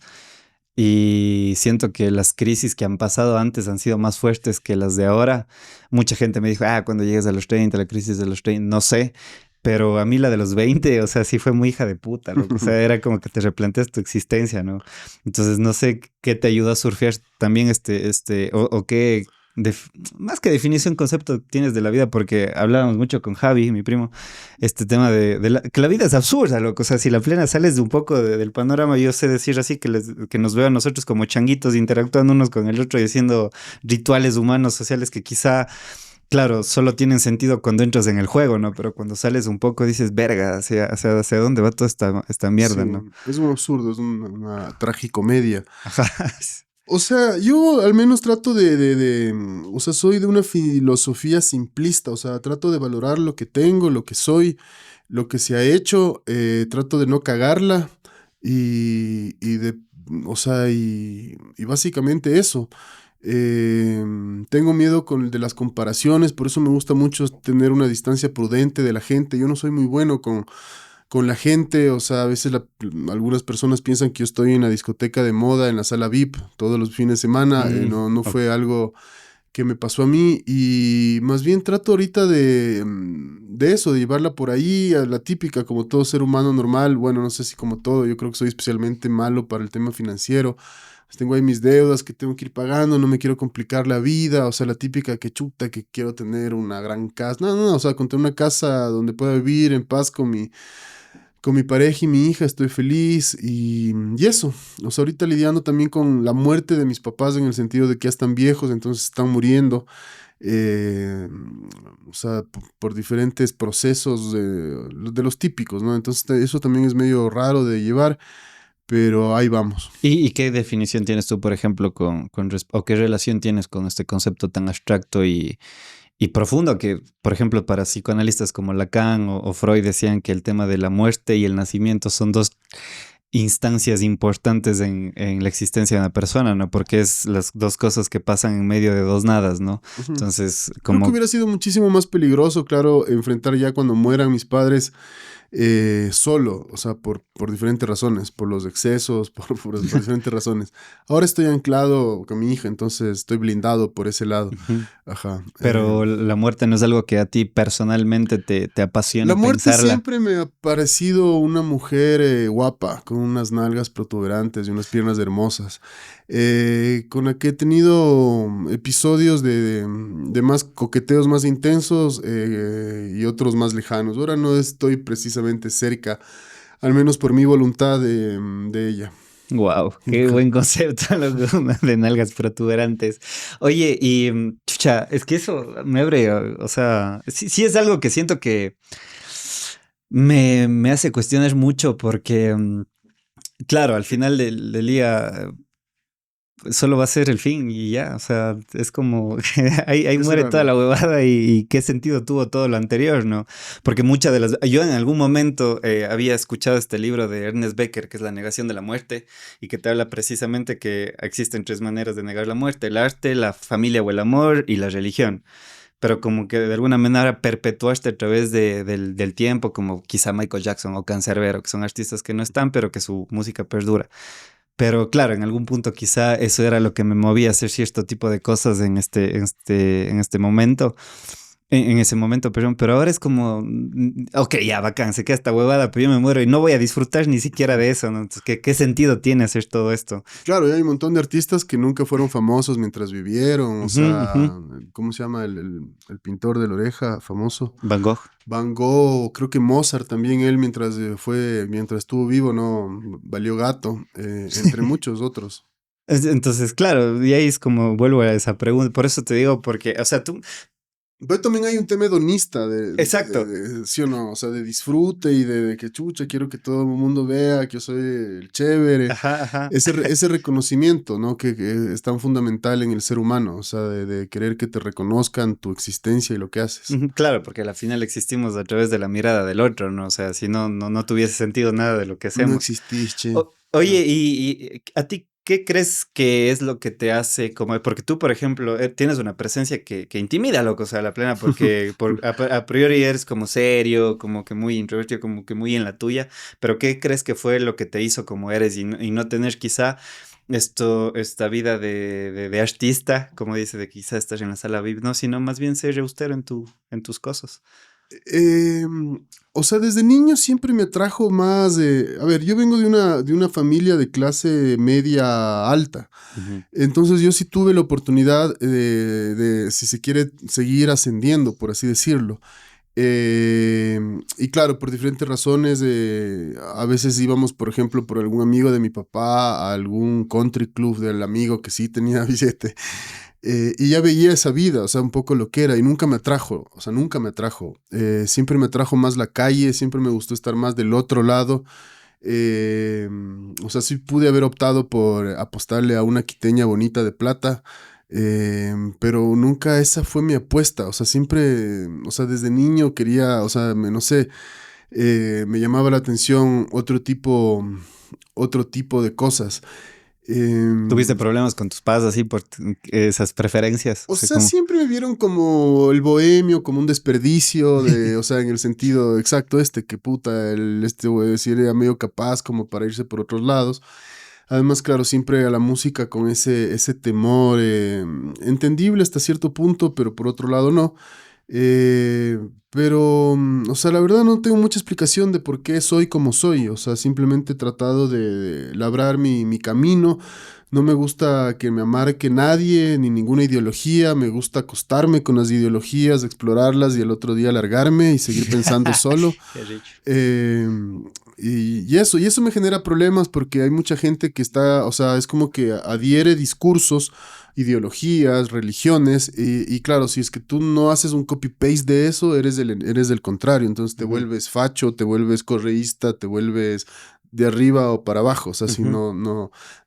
y siento que las crisis que han pasado antes han sido más fuertes que las de ahora. Mucha gente me dijo, cuando llegues a los 30, la crisis de los 30, no sé, pero a mí la de los 20, o sea, sí fue muy hija de puta, loco. O sea, era como que te replanteas tu existencia, ¿no? Entonces, no sé qué te ayuda a surfear también o qué, más que definición, concepto tienes de la vida, porque hablábamos mucho con Javi, mi primo, este tema que la vida es absurda, loco. O sea, si la plena sales de un poco del panorama, yo sé decir así que nos veo a nosotros como changuitos interactuando unos con el otro y haciendo rituales humanos, sociales que quizá, claro, solo tienen sentido cuando entras en el juego, ¿no? Pero cuando sales un poco dices, verga, hacia dónde va toda esta Sí, mierda, ¿no? es un absurdo, es una tragicomedia. Ajá. O sea, yo al menos trato o sea, soy de una filosofía simplista, o sea, trato de valorar lo que tengo, lo que soy, lo que se ha hecho, trato de no cagarla o sea, y básicamente eso. Tengo miedo de las comparaciones, por eso me gusta mucho tener una distancia prudente de la gente. Yo no soy muy bueno con la gente, o sea, a veces algunas personas piensan que yo estoy en la discoteca de moda, en la sala VIP, todos los fines de semana, no, no Ok. fue algo que me pasó a mí y más bien trato ahorita de eso, de llevarla por ahí, a la típica, como todo ser humano normal, bueno, no sé si como todo, yo creo que soy especialmente malo para el tema financiero. Pues tengo ahí mis deudas que tengo que ir pagando, no me quiero complicar la vida, o sea, la típica que chuta, que quiero tener una gran casa. No, no, no, o sea, con tener una casa donde pueda vivir en paz con mi pareja y mi hija, estoy feliz y eso. O sea, ahorita lidiando también con la muerte de mis papás en el sentido de que ya están viejos, entonces están muriendo. eh, o sea, por diferentes procesos de los típicos, ¿no? Entonces eso también es medio raro de llevar, pero ahí vamos. ¿Y qué definición tienes tú, por ejemplo, o qué relación tienes con este concepto tan abstracto y profundo que, por ejemplo, para psicoanalistas como Lacan o Freud decían que el tema de la muerte y el nacimiento son dos instancias importantes en la existencia de una persona, ¿no? Porque es las dos cosas que pasan en medio de dos nadas, ¿no? Ujú. Entonces, Creo que como, hubiera sido muchísimo más peligroso, claro, enfrentar ya cuando mueran mis padres solo, o sea, por diferentes razones, por los excesos, por diferentes razones. Ahora estoy anclado con mi hija, entonces estoy blindado por ese lado. Ujú. Ajá. Pero la muerte no es algo que a ti personalmente te La apasione muerte pensarla. siempre me ha parecido una mujer guapa, con unas nalgas protuberantes y unas piernas hermosas, con la que he tenido episodios de más coqueteos más intensos y otros más lejanos. Ahora no estoy precisamente cerca, al menos por mi voluntad de ella. Wow, qué buen concepto, loco, de nalgas protuberantes. Oye, y chucha, es que eso me abre, o sea, sí es algo que siento que me hace cuestionar mucho porque, claro, al final del día solo va a ser el fin y ya, o sea, es como que ahí Eso muere era toda lo... la huevada y qué sentido tuvo todo lo anterior, ¿no? Porque muchas de las... Yo en algún momento había escuchado este libro de Ernest Becker, que es La negación de la muerte, y que te habla precisamente que existen tres maneras de negar la muerte: el arte, la familia o el amor y la religión. Pero como que de alguna manera perpetuaste a través del tiempo, como quizá Michael Jackson o Canserbero, que son artistas que no están, pero que su música perdura. Pero claro, en algún punto quizá eso era lo que me movía a hacer cierto tipo de cosas en este momento. En ese momento, perdón, pero ahora es como, ok, ya, bacán, se queda esta huevada, pero yo me muero y no voy a disfrutar ni siquiera de eso, ¿no? Entonces, ¿qué sentido tiene hacer todo esto? Claro, y hay un montón de artistas que nunca fueron famosos mientras vivieron, o Ujú, ujú. sea, ¿cómo se llama el pintor de la oreja famoso? Van Gogh. Van Gogh, creo que Mozart también, él mientras estuvo vivo, no, valió gato, entre muchos otros. Entonces, claro, y ahí es como vuelvo a esa pregunta, por eso te digo, porque, o sea, tú, Pero también hay un tema hedonista exacto, ¿sí o no? O sea, de disfrute y de que chucha, quiero que todo el mundo vea que yo soy el chévere. ajá, ajá. Ese reconocimiento, ¿no? Que es tan fundamental en el ser humano, o sea, de querer que te reconozcan tu existencia y lo que haces. Ujú, claro, porque al final existimos a través de la mirada del otro, ¿no? O sea, si no, no tuviese sentido nada de lo que No hacemos. existís, che. Oye, y a ti, ¿qué crees que es lo que te hace como? Porque tú, por ejemplo, tienes una presencia que intimida, loco, o sea, la plena, porque a priori eres como serio, como que muy introvertido, como que muy en la tuya, pero ¿qué crees que fue lo que te hizo como eres y no tener quizá esta vida de artista, como dice, de quizá estar en la sala VIP, no, sino más bien ser austero en tus cosas? O sea, desde niño siempre me atrajo más de... A ver, yo vengo de una familia de clase media alta. Ujú, Entonces yo sí tuve la oportunidad si se quiere, seguir ascendiendo, por así decirlo. Y claro, por diferentes razones, a veces íbamos, por ejemplo, por algún amigo de mi papá a algún country club del amigo que sí tenía billete. Y ya veía esa vida, o sea, un poco lo que era, y nunca me atrajo, o sea, nunca me atrajo. Siempre me atrajo más la calle, siempre me gustó estar más del otro lado. Eh, o sea, sí pude haber optado por apostarle a una quiteña bonita de plata, pero nunca esa fue mi apuesta. O sea, siempre, o sea, desde niño quería, o sea, no sé, me llamaba la atención otro tipo de cosas. ¿tuviste Em, problemas con tus padres así por esas preferencias? O o sea, sea, como... siempre me vieron como el bohemio, como un desperdicio o sea, en el sentido exacto que puta, este güey sí era medio capaz como para irse por otros lados. Además, claro, siempre a la música con ese temor, entendible hasta cierto punto, pero por otro lado no. O sea, la verdad no tengo mucha explicación de por qué soy como soy. O sea, simplemente he tratado de labrar mi camino. No me gusta que me amarque nadie ni ninguna ideología. Me gusta acostarme con las ideologías, explorarlas y el otro día largarme y seguir pensando solo. Qué rico. Eh, y eso me genera problemas porque hay mucha gente que está, o sea, es como que adhiere discursos, ideologías, religiones, y claro, si es que tú no haces un copy-paste de eso, eres del contrario, entonces te Ujú, vuelves facho, te vuelves correísta, te vuelves de arriba o para abajo, o sea, si ujú,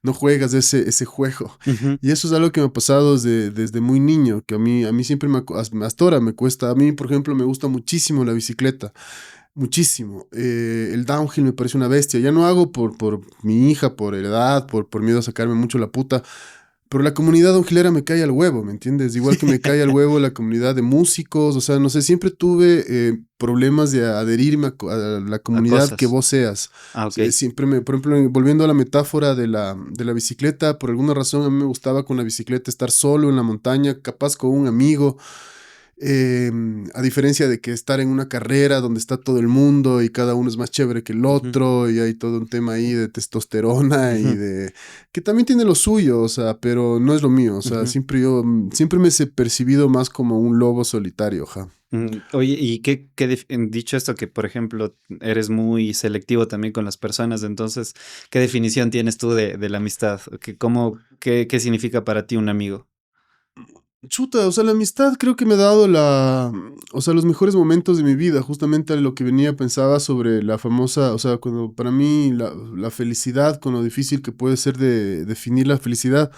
no juegas ese juego. ujú. Y eso es algo que me ha pasado desde muy niño, que a mí siempre hasta ahora me cuesta, a mí, por ejemplo, me gusta muchísimo la bicicleta. Muchísimo. El downhill me parece una bestia. Ya no hago por mi hija, por edad, por miedo a sacarme mucho la puta. Pero la comunidad downhillera me cae al huevo, ¿me entiendes? Igual que me cae al huevo la comunidad de músicos. O sea, no sé, siempre tuve problemas de adherirme a la A comunidad que cosas. vos seas. Ah, ok. Siempre por ejemplo, volviendo a la metáfora de la bicicleta, por alguna razón a mí me gustaba con la bicicleta estar solo en la montaña, capaz con un amigo. Eh, a diferencia de que estar en una carrera donde está todo el mundo y cada uno es más chévere que el Ujú, otro y hay todo un tema ahí de testosterona y ujú, de... que también tiene lo suyo, o sea, pero no es lo mío, o sea, ujú. siempre me he percibido más como un lobo solitario, ja. Oye, ¿y dicho esto que, por ejemplo, eres muy selectivo también con las personas, entonces, ¿qué definición tienes tú de la amistad? ¿Qué significa para ti un amigo? Chuta, o sea, la amistad creo que me ha dado o sea, los mejores momentos de mi vida, justamente lo que venía pensaba sobre la famosa, o sea, cuando para mí la felicidad, con lo difícil que puede ser de definir la felicidad,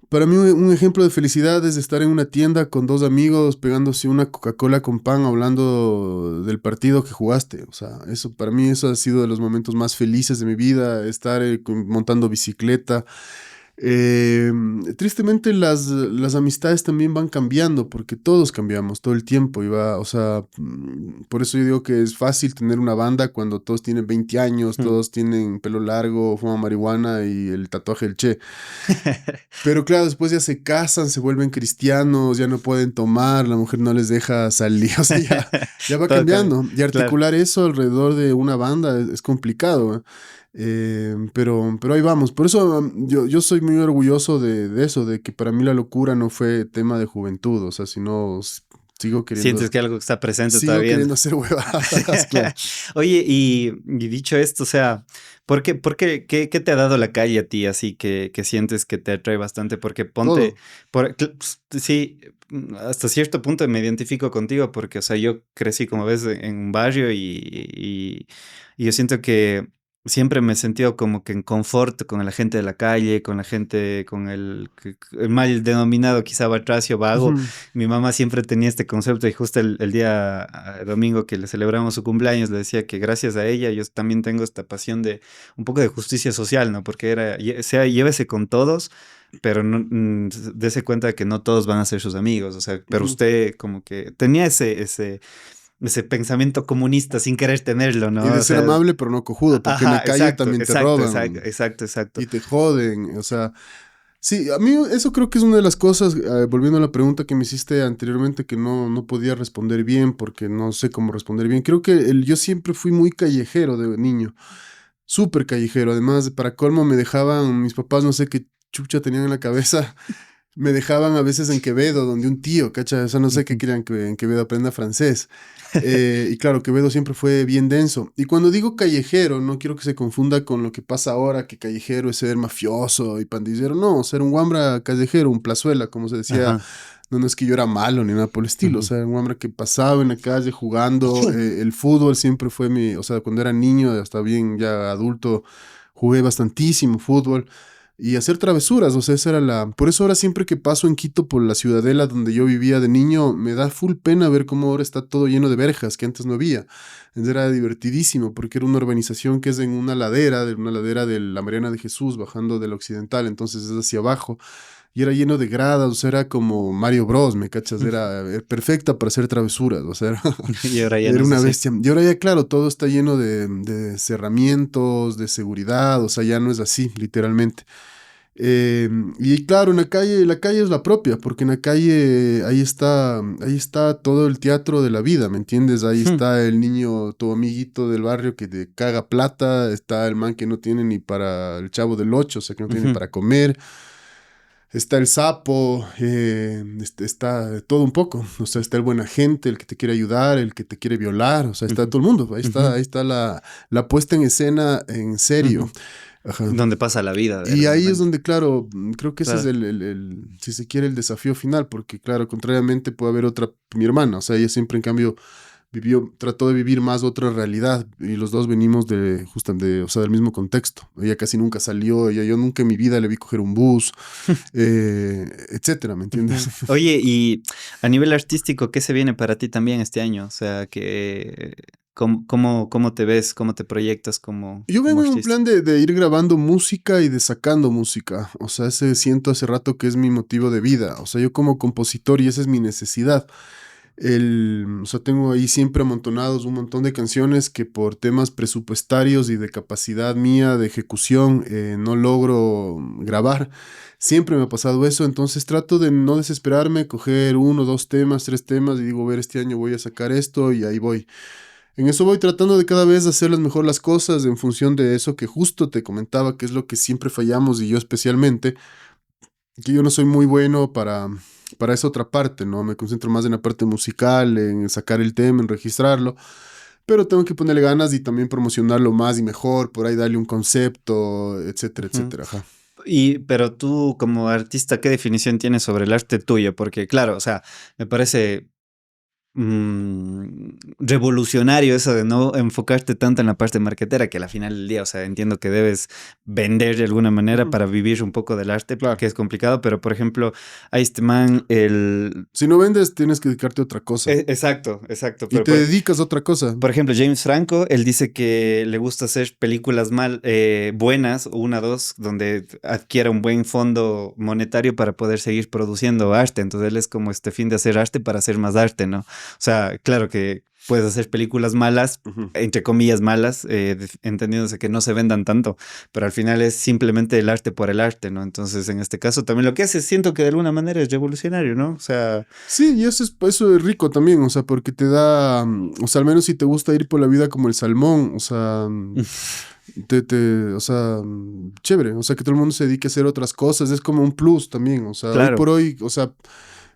para mí un ejemplo de felicidad es estar en una tienda con dos amigos pegándose una Coca-Cola con pan hablando del partido que jugaste, o sea, eso para mí eso ha sido de los momentos más felices de mi vida, estar montando bicicleta. Eh, Tristemente las amistades también van cambiando porque todos cambiamos todo el tiempo y va, o sea, por eso yo digo que es fácil tener una banda cuando todos tienen 20 años, Mm. todos tienen pelo largo, fuman marihuana y el tatuaje del Che. Pero claro, después ya se casan, se vuelven cristianos, ya no pueden tomar, la mujer no les deja salir, o sea, ya va Todo cambia. cambiando. Y Claro. articular eso alrededor de una banda es complicado, ¿eh? Pero ahí vamos. Por eso yo soy muy orgulloso de eso, de que para mí la locura no fue tema de juventud, o sea, sino sigo Sientes queriendo, que algo está presente sigo todavía. queriendo hacer huevadas, claro. Oye, y dicho esto, o sea, qué te ha dado la calle a ti así que sientes que te atrae bastante? Porque ponte, Todo. sí, hasta cierto punto me identifico contigo porque, o sea, yo crecí, como ves, en un barrio y yo siento que siempre me he sentido como que en confort con la gente de la calle, con la gente, con el mal denominado quizá batracio, vago. Ujú, Mi mamá siempre tenía este concepto y justo el día domingo que le celebramos su cumpleaños le decía que gracias a ella yo también tengo esta pasión de un poco de justicia social, ¿no? Porque era, sea, llévese con todos, pero no, dése cuenta de que no todos van a ser sus amigos, o sea, pero ujú. usted como que tenía ese pensamiento comunista sin querer tenerlo, Y ¿no? de O ser sea, amable, pero no cojudo, porque en ajá, la calle exacto, también te exacto, exacto, roban exacto, exacto. y te joden, o sea. Sí, a mí eso creo que es una de las cosas, volviendo a la pregunta que me hiciste anteriormente, que no podía responder bien porque no sé cómo responder bien. Creo que yo siempre fui muy callejero de niño, súper callejero. Además, para colmo me dejaban, mis papás no sé qué chucha tenían en la cabeza, me dejaban a veces en Quevedo, donde un tío, ¿cachai? O sea, no sé qué Ujú. querían que en Quevedo aprenda francés. Y claro, Quevedo siempre fue bien denso. Y cuando digo callejero, no quiero que se confunda con lo que pasa ahora, que callejero es ser mafioso y pandillero. No, ser un guambra callejero, un plazuela, como se decía. Ajá. No, no es que yo era malo ni nada por el estilo. O Ujú. sea, un guambra que pasaba en la calle jugando. El fútbol siempre fue mi. O sea, cuando era niño, hasta bien ya adulto, jugué bastantísimo fútbol y hacer travesuras, o sea, esa era la. Por eso ahora siempre que paso en Quito por la ciudadela donde yo vivía de niño, me da full pena ver cómo ahora está todo lleno de verjas que antes no había. Entonces era divertidísimo porque era una urbanización que es en una ladera de la Mariana de Jesús, bajando del occidental, entonces es hacia abajo. Y era lleno de gradas, o sea, era como Mario Bros, ¿me cachas? Era perfecta para hacer travesuras, o sea, Y ahora ya no era es una así. bestia. Y ahora ya, claro, todo está lleno de cerramientos, de seguridad, o sea, ya no es así, literalmente. Y claro, en la calle es la propia, porque en la calle ahí está todo el teatro de la vida, ¿me entiendes? Ahí está el niño, tu amiguito del barrio que te caga plata, está el man que no tiene ni para el chavo del ocho, o sea, que no tiene Ujú, para comer, está el sapo, está todo un poco, o sea, está el buena gente, el que te quiere ayudar, el que te quiere violar, o sea, está ujú, todo el mundo, ujú, ahí está la puesta en escena en serio. ujú. Ajá. Donde pasa la vida, Y ahí es realmente. donde, claro, creo que ese es Claro. si se quiere, el desafío final, porque, claro, contrariamente puede haber otra, mi hermana, o sea, ella siempre, en cambio, trató de vivir más otra realidad, y los dos venimos o sea, del mismo contexto. Ella casi nunca salió, yo nunca en mi vida le vi coger un bus, etcétera, ¿me entiendes? Ujú. Oye, y a nivel artístico, ¿qué se viene para ti también este año? O sea, ¿cómo te ves? ¿Cómo te proyectas Yo como vengo en un artista? plan de ir grabando música y de sacando música. O sea, ese siento hace rato que es mi motivo de vida. O sea, yo como compositor y esa es mi necesidad. O sea, tengo ahí siempre amontonados un montón de canciones que por temas presupuestarios y de capacidad mía de ejecución no logro grabar. Siempre me ha pasado eso, entonces trato de no desesperarme, coger uno, dos temas, tres temas y digo, ver, este año voy a sacar esto y ahí voy. En eso voy tratando de cada vez hacerlas mejor las cosas en función de eso que justo te comentaba, que es lo que siempre fallamos y yo especialmente, que yo no soy muy bueno para esa otra parte, ¿no? Me concentro más en la parte musical, en sacar el tema, en registrarlo, pero tengo que ponerle ganas y también promocionarlo más y mejor, por ahí darle un concepto, etcétera, Ujú. etcétera. Ajá. Pero tú como artista, ¿qué definición tienes sobre el arte tuyo? Porque claro, o sea, me parece revolucionario eso de no enfocarte tanto en la parte marketera, que al final del día, o sea, entiendo que debes vender de alguna manera Ujú. para vivir un poco del arte, Claro. que es complicado, pero por ejemplo, a este man, Si no vendes, tienes que dedicarte a otra cosa. Exacto, exacto, Y pero te dedicas a otra cosa. por ejemplo, James Franco, él dice que le gusta hacer películas buenas, una, dos, donde adquiera un buen fondo monetario para poder seguir produciendo arte. Entonces él es como este fin de hacer arte para hacer más arte, ¿no? O sea, claro que puedes hacer películas malas, Ujú. entre comillas malas, entendiéndose que no se vendan tanto, pero al final es simplemente el arte por el arte, ¿no? Entonces en este caso también lo que hace, siento que de alguna manera es revolucionario, ¿no? O sea... Sí, y eso es rico también, o sea, porque te da, o sea, al menos si te gusta ir por la vida como el salmón, o sea, o sea, chévere, o sea, que todo el mundo se dedique a hacer otras cosas, es como un plus también, o sea, hoy Claro. por hoy, o sea,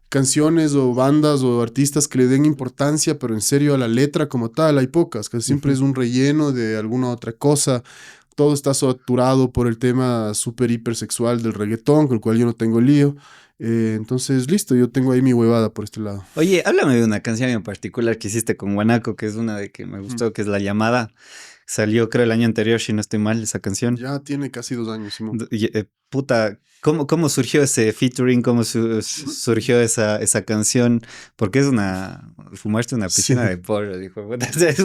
canciones o bandas o artistas que le den importancia, pero en serio a la letra como tal, hay pocas, que siempre Ujú. es un relleno de alguna otra cosa. Todo está saturado por el tema súper hipersexual del reggaetón, con el cual yo no tengo lío. Entonces, listo, yo tengo ahí mi huevada por este lado. Oye, háblame de una canción en particular que hiciste con Guanaco, que es una de que me Ujú. gustó, que es La Llamada. Salió, creo, el año anterior, si no estoy mal, esa canción. Ya tiene casi 2 años, Simón. Puta, ¿cómo surgió ese featuring? ¿Cómo surgió esa canción? Porque es fumaste una piscina Sí, de porro, dijo. Puta, es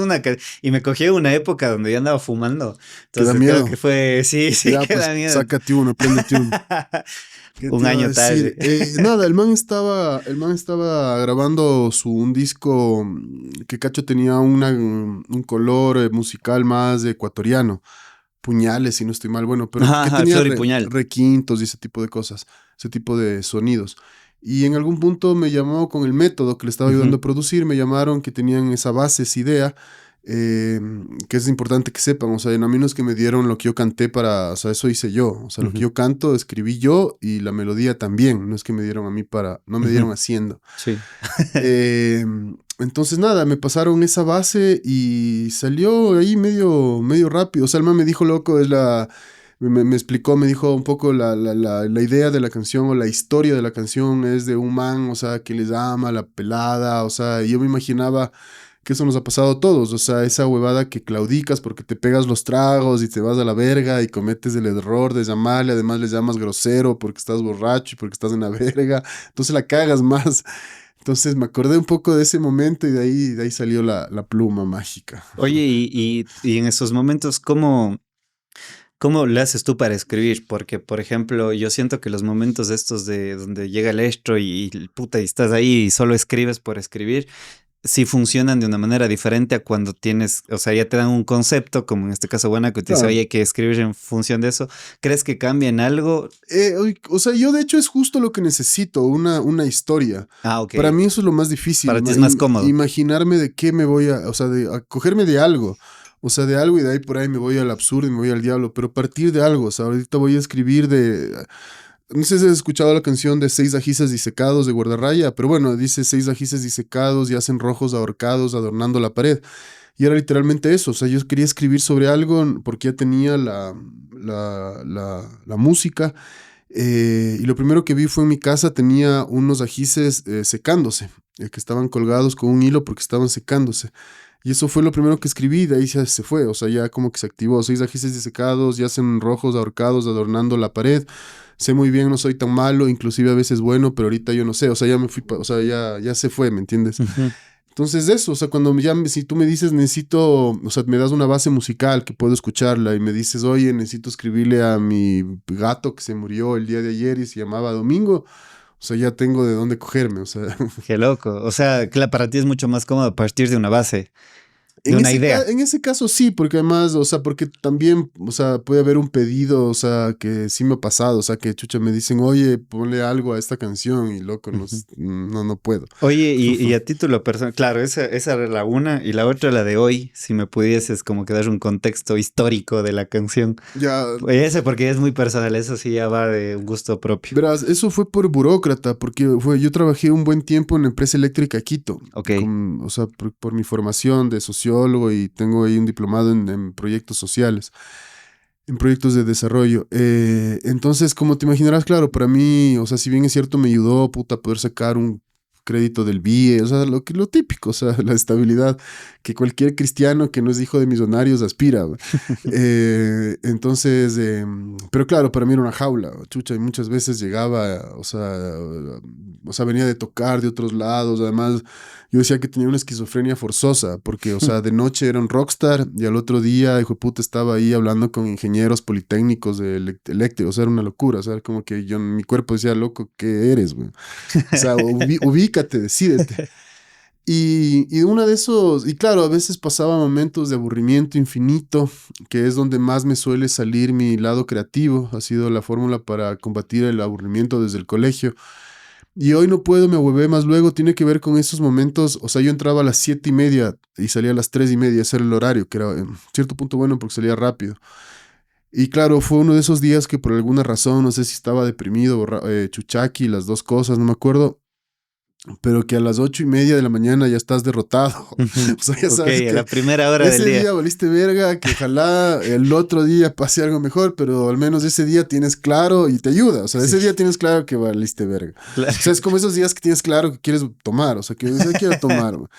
y me cogió una época donde yo andaba fumando. que da Entonces creo que miedo. fue, sí, sí, Ya, que pues da miedo. sácate uno, préndete uno. ¿Qué Un te iba a año decir? tarde. Nada, el man estaba grabando un disco que Cacho tenía un color musical más ecuatoriano. Puñales, si no estoy mal, bueno, pero Ajá, que ajá, tenía Flor y Puñal. requintos y ese tipo de cosas, ese tipo de sonidos. Y en algún punto me llamó con el método que le estaba ayudando Ujú, a producir, me llamaron que tenían esa base, esa idea, eh, que es importante que sepan, o sea, a mí no es que me dieron lo que yo canté para, o sea, eso hice yo, o sea, lo que ujú, yo canto, escribí yo y la melodía también, no es que me dieron a mí para, no me dieron ujú. haciendo. Sí. Eh, entonces nada, me pasaron esa base y salió ahí medio rápido. O sea, el man me dijo, loco, me explicó, me dijo un poco la idea de la canción o la historia de la canción es de un man, o sea, que les ama la pelada, o sea, y yo me imaginaba que eso nos ha pasado a todos, o sea, esa huevada que claudicas porque te pegas los tragos y te vas a la verga y cometes el error de llamarle, además le llamas grosero porque estás borracho y porque estás en la verga, entonces la cagas más. Entonces me acordé un poco de ese momento y de ahí salió la pluma mágica. Oye, y en esos momentos, ¿cómo le haces tú para escribir? Porque, por ejemplo, yo siento que los momentos estos de donde llega el estro puta, y estás ahí y solo escribes por escribir, sí funcionan de una manera diferente a cuando tienes, o sea, ya te dan un concepto, como en este caso Buena, que te dice, oye, Claro. hay que escribir en función de eso. ¿Crees que cambia en algo? O sea, yo de hecho es justo lo que necesito, una historia. Ah, ok. Para mí eso es lo más difícil, Para ti es más cómodo. imaginarme de qué me voy o sea, de a cogerme de algo. O sea, de algo y de ahí por ahí me voy al absurdo y me voy al diablo, pero partir de algo. O sea, ahorita voy a escribir no sé si has escuchado la canción de Seis ajíes disecados de Guardarraya, pero bueno, dice seis ajíes disecados y hacen rojos ahorcados adornando la pared. Y era literalmente eso, o sea, yo quería escribir sobre algo porque ya tenía la música, y lo primero que vi fue en mi casa tenía unos ajíes secándose, que estaban colgados con un hilo porque estaban secándose. Y eso fue lo primero que escribí, de ahí ya se fue, o sea, ya como que se activó. Seis ajíes disecados, ya hacen rojos ahorcados adornando la pared. Sé muy bien, no soy tan malo, inclusive a veces bueno, pero ahorita yo no sé, o sea, ya me fui, o sea, ya se fue, ¿me entiendes? Ujú. Entonces eso, o sea, si tú me dices necesito, o sea, me das una base musical que puedo escucharla y me dices, oye, necesito escribirle a mi gato que se murió el día de ayer y se llamaba Domingo, o sea, ya tengo de dónde cogerme, o sea. Qué loco. O sea, claro, para ti es mucho más cómodo partir de una base, de una idea. En ese caso sí, porque además, o sea, porque también, o sea, puede haber un pedido, o sea, que sí me ha pasado, o sea, que chucha me dicen, oye, ponle algo a esta canción y loco, no, Ujú. no puedo. Oye, y a título personal, claro, esa era la una, y la otra la de hoy, si me pudieses como que dar un contexto histórico de la canción. Ya, Ese porque es muy personal, eso sí ya va de un gusto propio. verás, eso fue por burócrata, porque yo trabajé un buen tiempo en la empresa eléctrica Quito, Ok. o sea, por mi formación de sociólogo y tengo ahí un diplomado en proyectos sociales. En proyectos de desarrollo. Entonces, como te imaginarás, claro, para mí, o sea, si bien es cierto, me ayudó, puta, poder sacar un crédito del BIE, o sea, lo típico, o sea, la estabilidad que cualquier cristiano que no es hijo de millonarios aspira. Güey. Entonces, pero claro, para mí era una jaula, chucha, y muchas veces llegaba, o sea, venía de tocar de otros lados, además, yo decía que tenía una esquizofrenia forzosa, porque, o sea, de noche era un rockstar y al otro día, hijo de puta, estaba ahí hablando con ingenieros politécnicos de eléctricos, o sea, era una locura, o sea, como que yo, mi cuerpo decía, loco, ¿qué eres, güey? O sea, ubícate, decídete. Y una de esos, y claro, a veces pasaba momentos de aburrimiento infinito, que es donde más me suele salir mi lado creativo, ha sido la fórmula para combatir el aburrimiento desde el colegio. Y hoy no puedo, me huevé más luego, tiene que ver con esos momentos, o sea, yo entraba a las 7:30 y salía a las 3:30, ese era el horario, que era en cierto punto bueno porque salía rápido. Y claro, fue uno de esos días que por alguna razón, no sé si estaba deprimido, chuchaqui, las dos cosas, no me acuerdo, pero que a las 8:30 de la mañana ya estás derrotado. O sea, ya Ok, sabes a que la primera hora del ese día. día valiste verga, que ojalá el otro día pase algo mejor, pero al menos ese día tienes claro y te ayuda. O sea, ese Sí, día tienes claro que valiste verga. claro. O sea, es como esos días que tienes claro que quieres tomar, o sea, que hoy quiero tomar. ¿No?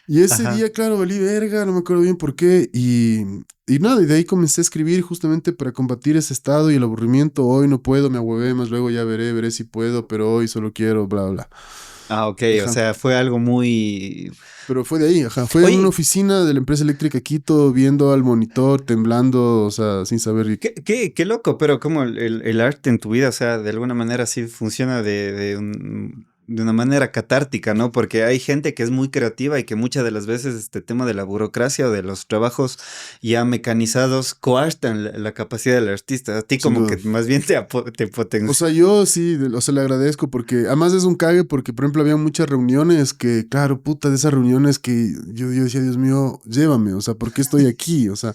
Y ese Ajá. día, claro, valí verga, no me acuerdo bien por qué. Y nada, y de ahí comencé a escribir justamente para combatir ese estado y el aburrimiento. Hoy no puedo, me ahuevé más, luego ya veré si puedo, pero hoy solo quiero, bla, bla. Ah, ok, o Ajá. sea, fue algo muy... Pero fue de ahí, ajá. Fue en una Oye, oficina de la empresa eléctrica Quito, viendo al monitor, temblando, o sea, sin saber. qué loco, pero como el arte en tu vida, o sea, de alguna manera sí funciona de una manera catártica, ¿no? Porque hay gente que es muy creativa y que muchas de las veces este tema de la burocracia o de los trabajos ya mecanizados coartan la capacidad del artista. A ti Sin como que duda. más bien te O potencia. sea, yo sí, o sea, le agradezco porque además es un cague porque, por ejemplo, había muchas reuniones que, claro, puta, de esas reuniones que yo decía, Dios mío, llévame, o sea, ¿por qué estoy aquí? O sea,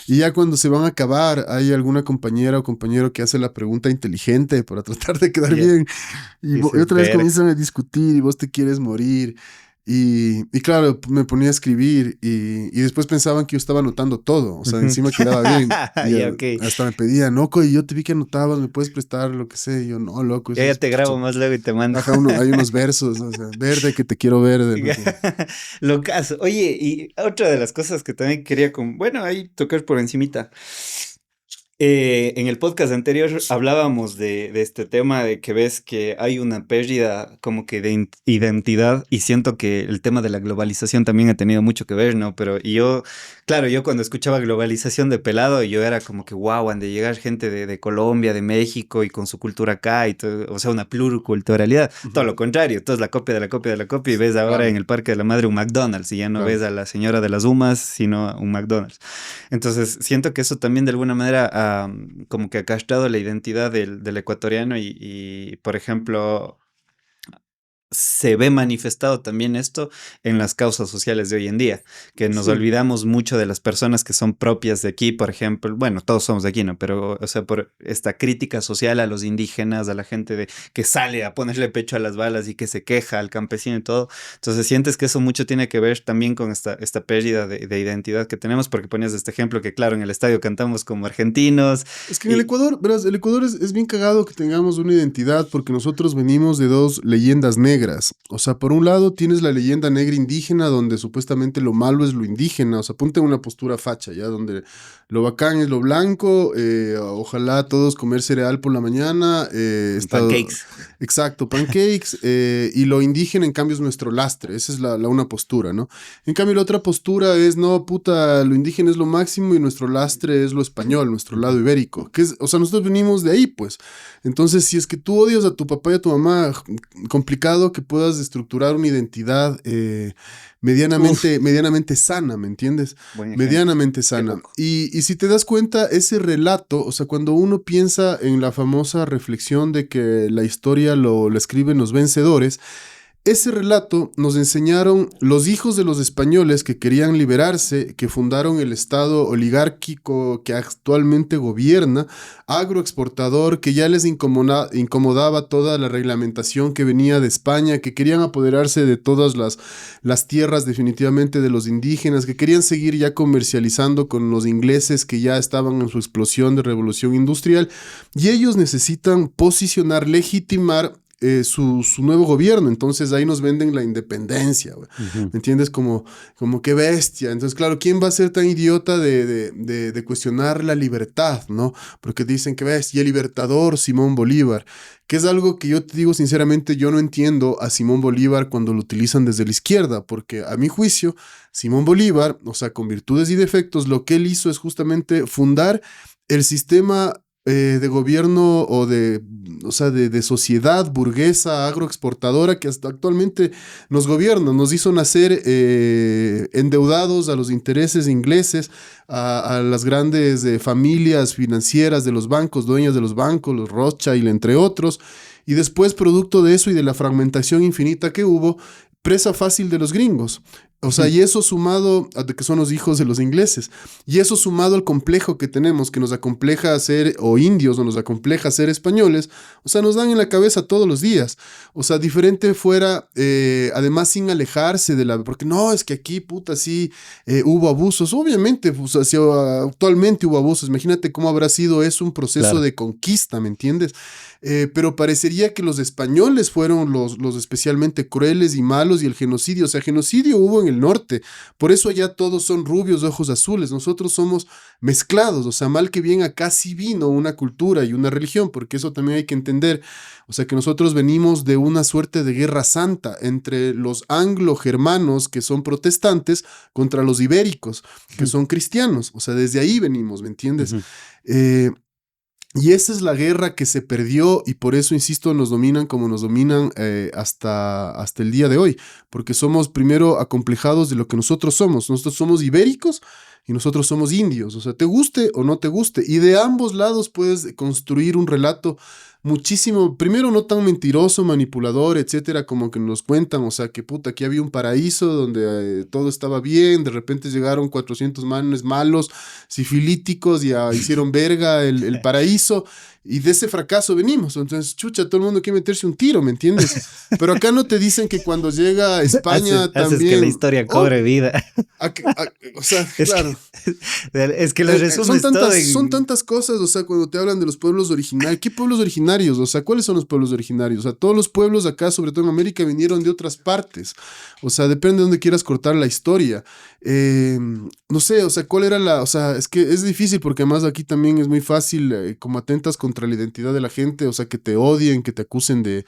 y ya cuando se van a acabar, hay alguna compañera o compañero que hace la pregunta inteligente para tratar de quedar Ya, bien y dices, otra vez verga. comienzan a discutir y vos te quieres morir. Y claro, me ponía a escribir y después pensaban que yo estaba anotando todo, o sea, Ujú. encima quedaba bien. Y Ya, ok. hasta me pedían, loco, y yo te vi que anotabas, ¿me puedes prestar lo que sé? Y yo, no, loco, Ya, eso ya es... te pucha". grabo más luego y te mando. Ajá, hay unos versos, o sea, verde que te quiero verde, no sé. Lo caso. Oye, y otra de las cosas que también quería bueno, ahí tocar por encimita. En el podcast anterior hablábamos de este tema de que ves que hay una pérdida como que de identidad y siento que el tema de la globalización también ha tenido mucho que ver, ¿no? Pero y yo, claro, yo cuando escuchaba globalización de pelado, yo era como que wow, han de llegar gente de Colombia, de México y con su cultura acá y todo, o sea, una pluriculturalidad. Todo Ujú. lo contrario, todo es la copia de la copia de la copia y ves ahora en Claro, el Parque de la Madre un McDonald's y ya no claro. ves a la señora de las Umas, sino un McDonald's. Entonces, siento que eso también de alguna manera como que ha castrado la identidad del ecuatoriano por ejemplo, se ve manifestado también esto en las causas sociales de hoy en día, que nos Sí. olvidamos mucho de las personas que son propias de aquí, por ejemplo, bueno, todos somos de aquí, ¿no? Pero, o sea, por esta crítica social a los indígenas, a la gente que sale a ponerle pecho a las balas y que se queja al campesino y todo. Entonces, sientes que eso mucho tiene que ver también con esta pérdida de identidad que tenemos, porque ponías este ejemplo que, claro, en el estadio cantamos como argentinos Es que en el y... Ecuador, verás, el Ecuador es bien cagado que tengamos una identidad porque nosotros venimos de dos leyendas negras. O sea, por un lado tienes la leyenda negra indígena donde supuestamente lo malo es lo indígena. O sea, ponte en una postura facha, ¿ya? Donde lo bacán es lo blanco, ojalá todos comer cereal por la mañana, Pancakes. exacto, pancakes, y lo indígena en cambio es nuestro lastre. Esa es una postura, ¿no? En cambio, la otra postura es, no, puta, lo indígena es lo máximo y nuestro lastre es lo español, nuestro lado ibérico. Que es, o sea, nosotros venimos de ahí, pues. Entonces, si es que tú odias a tu papá y a tu mamá, complicado que puedas estructurar una identidad Uf, medianamente sana, ¿me entiendes? buen ejemplo. Medianamente Qué sana. loco. Y si te das cuenta, ese relato, o sea, cuando uno piensa en la famosa reflexión de que la historia lo escriben los vencedores, ese relato nos enseñaron los hijos de los españoles que querían liberarse, que fundaron el estado oligárquico que actualmente gobierna, agroexportador, que ya les incomodaba toda la reglamentación que venía de España, que querían apoderarse de todas las tierras definitivamente de los indígenas, que querían seguir ya comercializando con los ingleses que ya estaban en su explosión de revolución industrial, y ellos necesitan posicionar, legitimar su nuevo gobierno. Entonces ahí nos venden la independencia, güey. ¿Me entiendes? Como qué bestia. Entonces, claro, ¿quién va a ser tan idiota de cuestionar la libertad, ¿no? Porque dicen que ves, y el libertador Simón Bolívar, que es algo que yo te digo sinceramente, yo no entiendo a Simón Bolívar cuando lo utilizan desde la izquierda, porque a mi juicio, Simón Bolívar, o sea, con virtudes y defectos, lo que él hizo es justamente fundar el sistema de gobierno o sea, de sociedad burguesa, agroexportadora que hasta actualmente nos gobierna, nos hizo nacer endeudados a los intereses ingleses, a las grandes familias financieras de los bancos, dueñas de los bancos, los Rothschild, entre otros, y después, producto de eso y de la fragmentación infinita que hubo, presa fácil de los gringos. O sea, y eso sumado a que son los hijos de los ingleses, y eso sumado al complejo que tenemos, que nos acompleja a ser o indios o nos acompleja a ser españoles, o sea, nos dan en la cabeza todos los días. O sea, diferente fuera, además sin alejarse de la... Porque no, es que aquí, puta, sí, hubo abusos. Obviamente, pues, o sea, actualmente hubo abusos. Imagínate cómo habrá sido eso un proceso de conquista, ¿me entiendes? Pero parecería que los españoles fueron los especialmente crueles y malos, y el genocidio, o sea, genocidio hubo en el norte, por eso allá todos son rubios de ojos azules, nosotros somos mezclados, o sea, mal que bien acá sí vino una cultura y una religión, porque eso también hay que entender, o sea, que nosotros venimos de una suerte de guerra santa entre los anglo-germanos, que son protestantes, contra los ibéricos, que son cristianos, o sea, desde ahí venimos, ¿me entiendes? Y esa es la guerra que se perdió, y por eso, insisto, nos dominan como nos dominan hasta el día de hoy, porque somos primero acomplejados de lo que nosotros somos. Nosotros somos ibéricos y nosotros somos indios, o sea, te guste o no te guste, y de ambos lados puedes construir un relato muchísimo, primero no tan mentiroso, manipulador, etcétera, como que nos cuentan, o sea, que puta, aquí había un paraíso donde todo estaba bien, de repente llegaron 400 manes malos, sifilíticos, y hicieron verga el paraíso, y de ese fracaso venimos. Entonces, chucha, todo el mundo quiere meterse un tiro, ¿me entiendes? Pero acá no te dicen que cuando llega a España también... Haces que la historia cobre vida. O sea, claro. Es que lo resumes todo son tantas cosas, o sea, cuando te hablan de los pueblos originarios, ¿qué pueblos originarios? O sea, ¿cuáles son los pueblos originarios? O sea, todos los pueblos acá, sobre todo en América, vinieron de otras partes. O sea, depende de dónde quieras cortar la historia. No sé, o sea, ¿cuál era la...? O sea, es que es difícil porque además aquí también es muy fácil, como atentas contra la identidad de la gente, o sea, que te odien, que te acusen de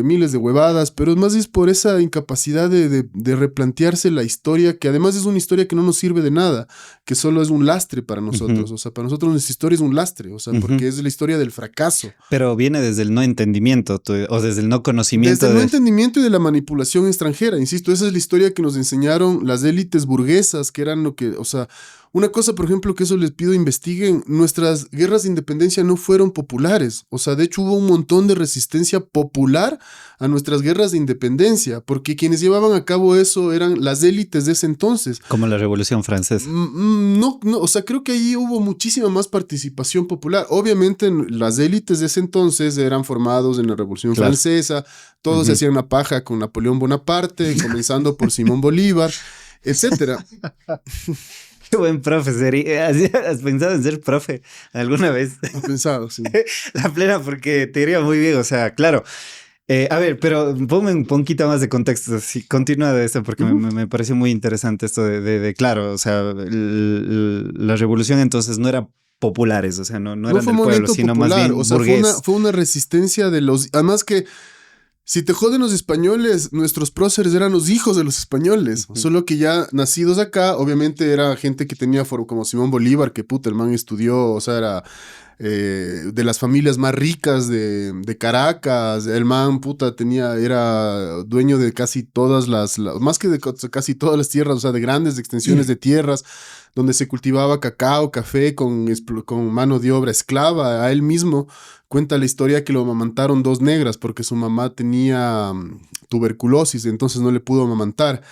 miles de huevadas, pero más es por esa incapacidad de replantearse la historia, que además es una historia que no nos sirve de nada, que solo es un lastre para nosotros. O sea, para nosotros nuestra historia es un lastre, o sea, porque es la historia del fracaso. Pero viene desde el no entendimiento o desde el no conocimiento. Desde el no entendimiento y de la manipulación extranjera, insisto, esa es la historia que nos enseñaron las élites burguesas, que eran lo que, o sea, una cosa, por ejemplo, que eso les pido investiguen, nuestras guerras de independencia no fueron populares, o sea, de hecho hubo un montón de resistencia popular a nuestras guerras de independencia, porque quienes llevaban a cabo eso eran las élites de ese entonces. Como la Revolución Francesa. No, o sea, creo que ahí hubo muchísima más participación popular. Obviamente las élites de ese entonces eran formados en la Revolución Francesa, todos se hacían una paja con Napoleón Bonaparte, comenzando por Simón Bolívar, etcétera. Qué buen profe, ¿has pensado en ser profe alguna vez? He pensado, sí. La plena, porque te iría muy bien, o sea, claro. A ver, pero ponme un poquito más de contexto. Sí, continúa de esto porque me pareció muy interesante esto claro, o sea, la revolución entonces no era populares, o sea, no eran del pueblo, sino popular, más bien o sea, burgués. Fue una resistencia de los... Además que si te joden los españoles, nuestros próceres eran los hijos de los españoles, solo que ya nacidos acá, obviamente era gente que tenía como Simón Bolívar, que puta, el man estudió, o sea, era de las familias más ricas de Caracas, el man, puta, era dueño de casi todas más que de casi todas las tierras, o sea, de grandes extensiones de tierras, donde se cultivaba cacao, café con mano de obra esclava. A él mismo cuenta la historia que lo amamantaron dos negras porque su mamá tenía tuberculosis, entonces no le pudo amamantar.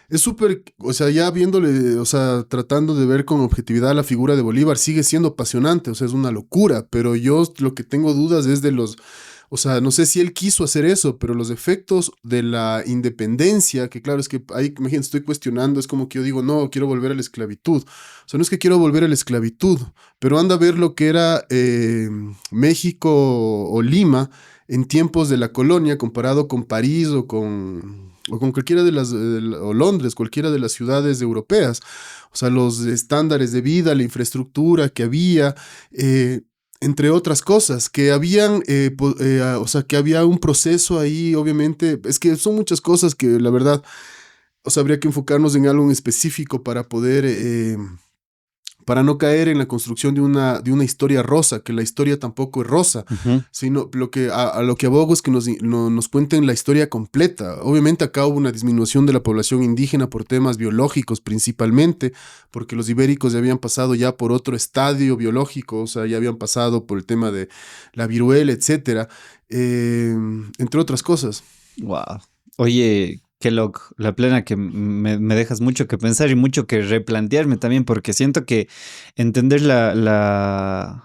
Es súper, o sea, ya viéndole, o sea, tratando de ver con objetividad la figura de Bolívar, sigue siendo apasionante, o sea, es una locura, pero yo lo que tengo dudas es de los, o sea, no sé si él quiso hacer eso, pero los efectos de la independencia, que claro, es que ahí, imagínate, estoy cuestionando, es como que yo digo, no, quiero volver a la esclavitud. O sea, no es que quiero volver a la esclavitud, pero anda a ver lo que era México o Lima en tiempos de la colonia comparado con París o con cualquiera o Londres, cualquiera de las ciudades europeas. O sea, los estándares de vida, la infraestructura que había, eh, entre otras cosas, que habían, o sea, que había un proceso ahí, obviamente, es que son muchas cosas que la verdad, o sea, habría que enfocarnos en algo en específico para poder para no caer en la construcción de una historia rosa, que la historia tampoco es rosa, Ujú. sino a lo que abogo es que nos cuenten la historia completa. Obviamente acá hubo una disminución de la población indígena por temas biológicos principalmente, porque los ibéricos ya habían pasado ya por otro estadio biológico, o sea, ya habían pasado por el tema de la viruela, etcétera, entre otras cosas. Wow. Oye, qué loco. La plena que me dejas mucho que pensar y mucho que replantearme también, porque siento que entender la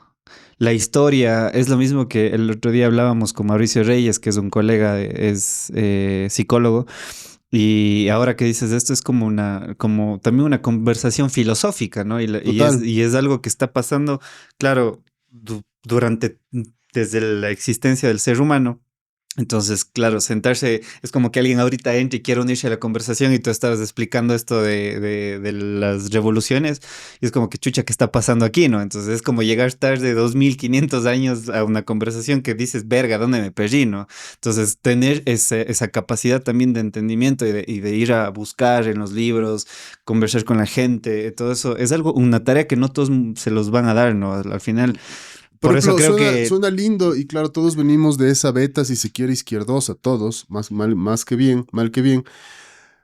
historia es lo mismo que el otro día hablábamos con Mauricio Reyes, que es un colega, es psicólogo. Y ahora que dices esto es como como también una conversación filosófica, ¿no? Total. Y es algo que está pasando, claro, desde la existencia del ser humano. Entonces, claro, sentarse es como que alguien ahorita entre y quiere unirse a la conversación y tú estabas explicando esto de las revoluciones y es como que chucha, ¿qué está pasando aquí, no? Entonces es como llegar tarde 2500 años a una conversación que dices, verga, ¿dónde me perdí, no? Entonces, tener esa capacidad también de entendimiento y de ir a buscar en los libros, conversar con la gente, todo eso es algo, una tarea que no todos se los van a dar, ¿no? Al final, Por por eso ejemplo, creo que... suena lindo y claro, todos venimos de esa beta, si se quiere, izquierdosa, todos, más que bien, mal que bien.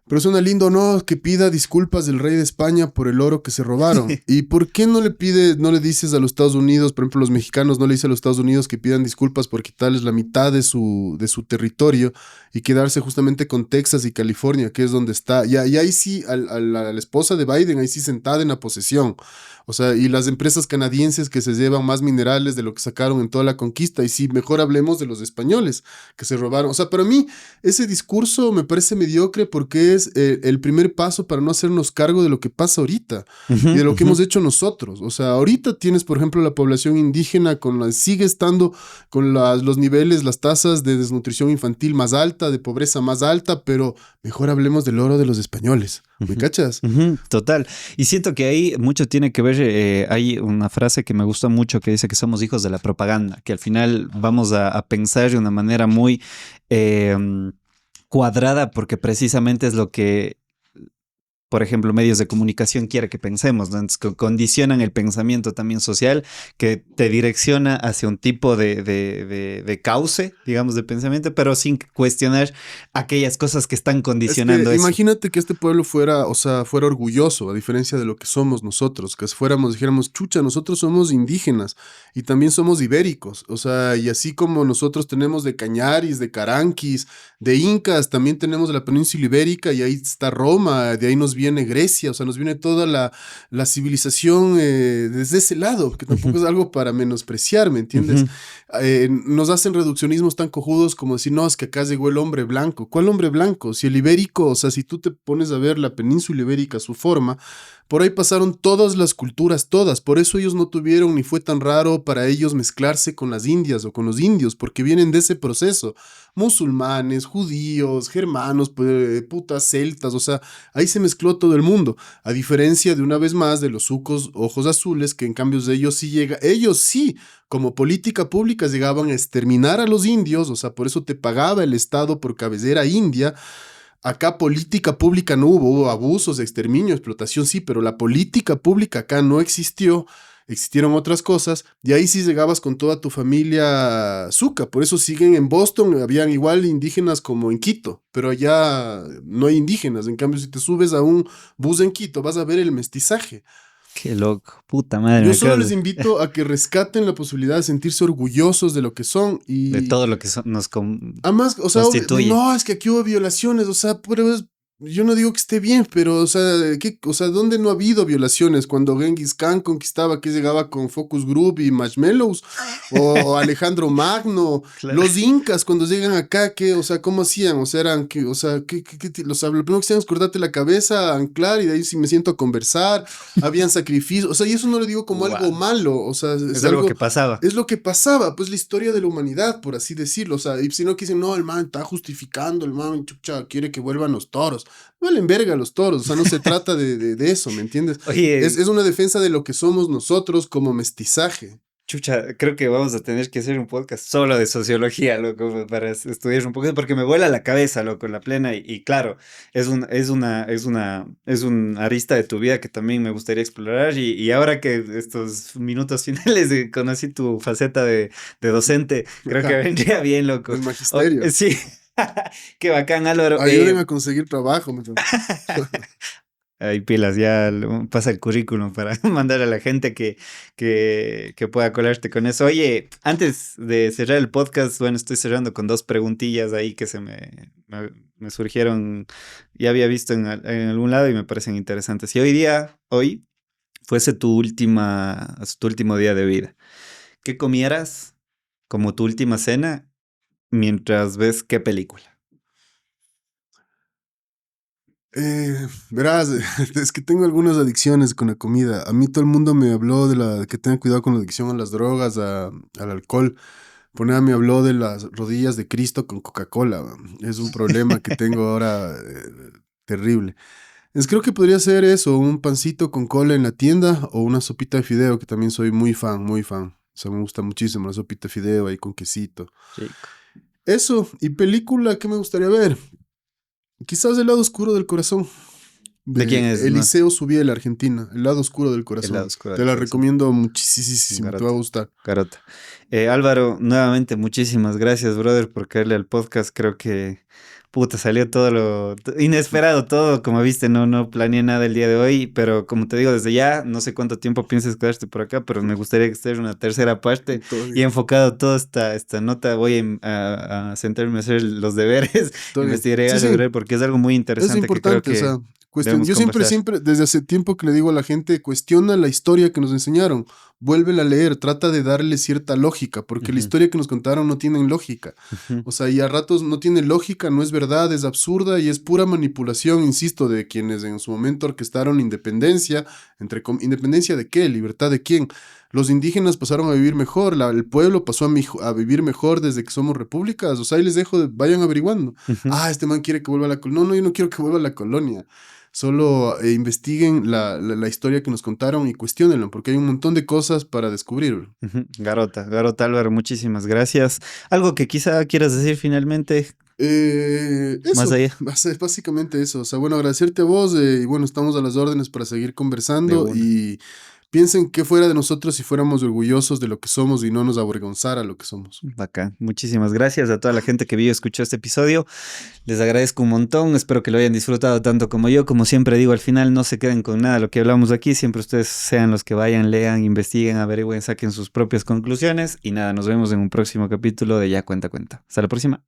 Pero suena lindo, ¿no? Que pida disculpas del rey de España por el oro que se robaron. ¿Y por qué no le dices a los Estados Unidos, por ejemplo, los mexicanos no le dicen a los Estados Unidos que pidan disculpas por quitarles la mitad de su territorio y quedarse justamente con Texas y California, que es donde está? Y ahí sí, a la esposa de Biden, ahí sí sentada en la posesión. O sea, y las empresas canadienses que se llevan más minerales de lo que sacaron en toda la conquista. Y sí, mejor hablemos de los españoles que se robaron. O sea, para mí ese discurso me parece mediocre porque es el primer paso para no hacernos cargo de lo que pasa ahorita y Ujú, de lo que ujú. hemos hecho nosotros. O sea, ahorita tienes, por ejemplo, la población indígena sigue estando con los niveles, las tasas de desnutrición infantil más alta, de pobreza más alta, pero mejor hablemos del oro de los españoles. ¿Me Ujú, cachas? ujú, total. Y siento que ahí mucho tiene que ver, hay una frase que me gusta mucho que dice que somos hijos de la propaganda, que al final vamos a pensar de una manera muy cuadrada porque precisamente es lo que por ejemplo, medios de comunicación quiere que pensemos, ¿no? Entonces, condicionan el pensamiento también social que te direcciona hacia un tipo de cauce, digamos, de pensamiento, pero sin cuestionar aquellas cosas que están Es que condicionando eso. imagínate que este pueblo fuera, o sea, fuera orgulloso, a diferencia de lo que somos nosotros, que fuéramos, dijéramos, chucha, nosotros somos indígenas y también somos ibéricos, o sea, y así como nosotros tenemos de Cañaris, de Caranquis, de Incas, también tenemos de la península ibérica y ahí está Roma, de ahí nos viene Grecia, o sea, nos viene toda la civilización desde ese lado, que tampoco Ujú, es algo para menospreciar, ¿me entiendes? ujú, Nos hacen reduccionismos tan cojudos como decir, no, es que acá llegó el hombre blanco. ¿Cuál hombre blanco? Si el ibérico, o sea, si tú te pones a ver la península ibérica, su forma, por ahí pasaron todas las culturas, todas. Por eso ellos no tuvieron ni fue tan raro para ellos mezclarse con las indias o con los indios, porque vienen de ese proceso. Musulmanes, judíos, germanos, putas, celtas, o sea, ahí se mezcló todo el mundo. A diferencia de una vez más de los sucos ojos azules, que en cambio de ellos sí llega, ellos sí como política pública llegaban a exterminar a los indios, o sea, por eso te pagaba el Estado por cabecera india. Acá política pública no hubo, hubo abusos, exterminio, explotación, sí, pero la política pública acá no existió, existieron otras cosas, y ahí sí llegabas con toda tu familia suca, por eso siguen en Boston, habían igual indígenas como en Quito, pero allá no hay indígenas, en cambio si te subes a un bus en Quito vas a ver el mestizaje. Qué loco, puta madre. Yo me solo acabas les invito a que rescaten la posibilidad de sentirse orgullosos de lo que son de y todo lo que además, o sea, constituye. no, es que aquí hubo violaciones, o sea, pues, yo no digo que esté bien, pero, o sea, o sea, ¿dónde no ha habido violaciones? Cuando Genghis Khan conquistaba, que llegaba con Focus Group y Marshmallows, o Alejandro Magno, Claro. los incas cuando llegan acá, ¿qué? O sea, ¿cómo hacían? O sea, eran, o sea, o sea, lo primero que hacían es cortarte la cabeza, anclar, y de ahí si me siento a conversar, habían sacrificios, o sea, y eso no lo digo como algo Wow. malo, o sea, Es es algo que algo pasaba. es lo que pasaba, pues la historia de la humanidad, por así decirlo. O sea, y si no que dicen, no, el man está justificando, el man chucha, quiere que vuelvan los toros. Valen verga los toros, o sea, no se trata de eso, ¿me entiendes? Oye, Es una defensa de lo que somos nosotros como mestizaje. chucha, creo que vamos a tener que hacer un podcast solo de sociología, loco, para estudiar un poquito, porque me vuela la cabeza, loco, la plena, y claro, es una arista de tu vida que también me gustaría explorar, y ahora que estos minutos finales conocí tu faceta de docente, creo que vendría bien, loco. Del magisterio. Sí, qué bacán, Álvaro. Ayúdenme a conseguir trabajo. Hay pilas, ya pasa el currículum para mandar a la gente que pueda colarte con eso. Oye, antes de cerrar el podcast, bueno, estoy cerrando con dos preguntillas ahí que me surgieron, ya había visto en algún lado y me parecen interesantes. Si hoy fuese tu último día de vida, ¿qué comieras como tu última cena mientras ves qué película? Verás, es que tengo algunas adicciones con la comida. A mí todo el mundo me habló que tenga cuidado con la adicción a las drogas, al alcohol. Ponea me habló de las rodillas de Cristo con Coca-Cola. Es un problema que tengo ahora terrible. Creo que podría ser eso, un pancito con cola en la tienda o una sopita de fideo, que también soy muy fan, muy fan. O sea, me gusta muchísimo la sopita de fideo ahí con quesito. Rico. Eso, y película que me gustaría ver. Quizás El lado oscuro del corazón, ¿De quién de es? No, Eliseo Subiel, Argentina. El lado oscuro del el lado corazón. oscuro Te del la corazón. recomiendo muchísimo, te va a Garota. gustar. Garota. Álvaro, nuevamente muchísimas gracias, brother, por caerle al podcast. Creo que, puta, salió todo inesperado todo, como viste, no planeé nada el día de hoy, pero como te digo, desde ya, no sé cuánto tiempo pienses quedarte por acá, pero me gustaría que estés una tercera parte Todo y bien, enfocado toda esta nota. Voy a sentarme a hacer los deberes, todo bien. investigaré Sí, algo, sí, porque es algo muy es interesante que creo importante, o que sea, debemos yo siempre, conversar. siempre, desde hace tiempo que le digo a la gente, cuestiona la historia que nos enseñaron, vuélvela a leer, trata de darle cierta lógica, porque la Ujú, historia que nos contaron no tiene lógica. ujú, O sea, y a ratos no tiene lógica, no es verdad, es absurda y es pura manipulación, insisto, de quienes en su momento orquestaron independencia. ¿Independencia de qué? ¿Libertad de quién? Los indígenas pasaron a vivir mejor, el pueblo pasó a vivir mejor desde que somos repúblicas. O sea, ahí les dejo, vayan averiguando. ujú. Ah, este man quiere que vuelva a la colonia. No, no, yo no quiero que vuelva a la colonia. Solo investiguen la historia que nos contaron y cuestionenlo, porque hay un montón de cosas para descubrir. Ujú. Garota Álvaro, muchísimas gracias. Algo que quizá quieras decir finalmente, más Eso, allá básicamente eso. O sea, bueno, agradecerte a vos y bueno, estamos a las órdenes para seguir de conversando una. y piensen qué fuera de nosotros si fuéramos orgullosos de lo que somos y no nos avergonzara lo que somos. Bacán. Muchísimas gracias a toda la gente que vio y escuchó este episodio. Les agradezco un montón. Espero que lo hayan disfrutado tanto como yo. Como siempre digo, al final no se queden con nada de lo que hablamos aquí. Siempre ustedes sean los que vayan, lean, investiguen, averigüen, saquen sus propias conclusiones. Y nada, nos vemos en un próximo capítulo de Ya Cuenta Cuenta. Hasta la próxima.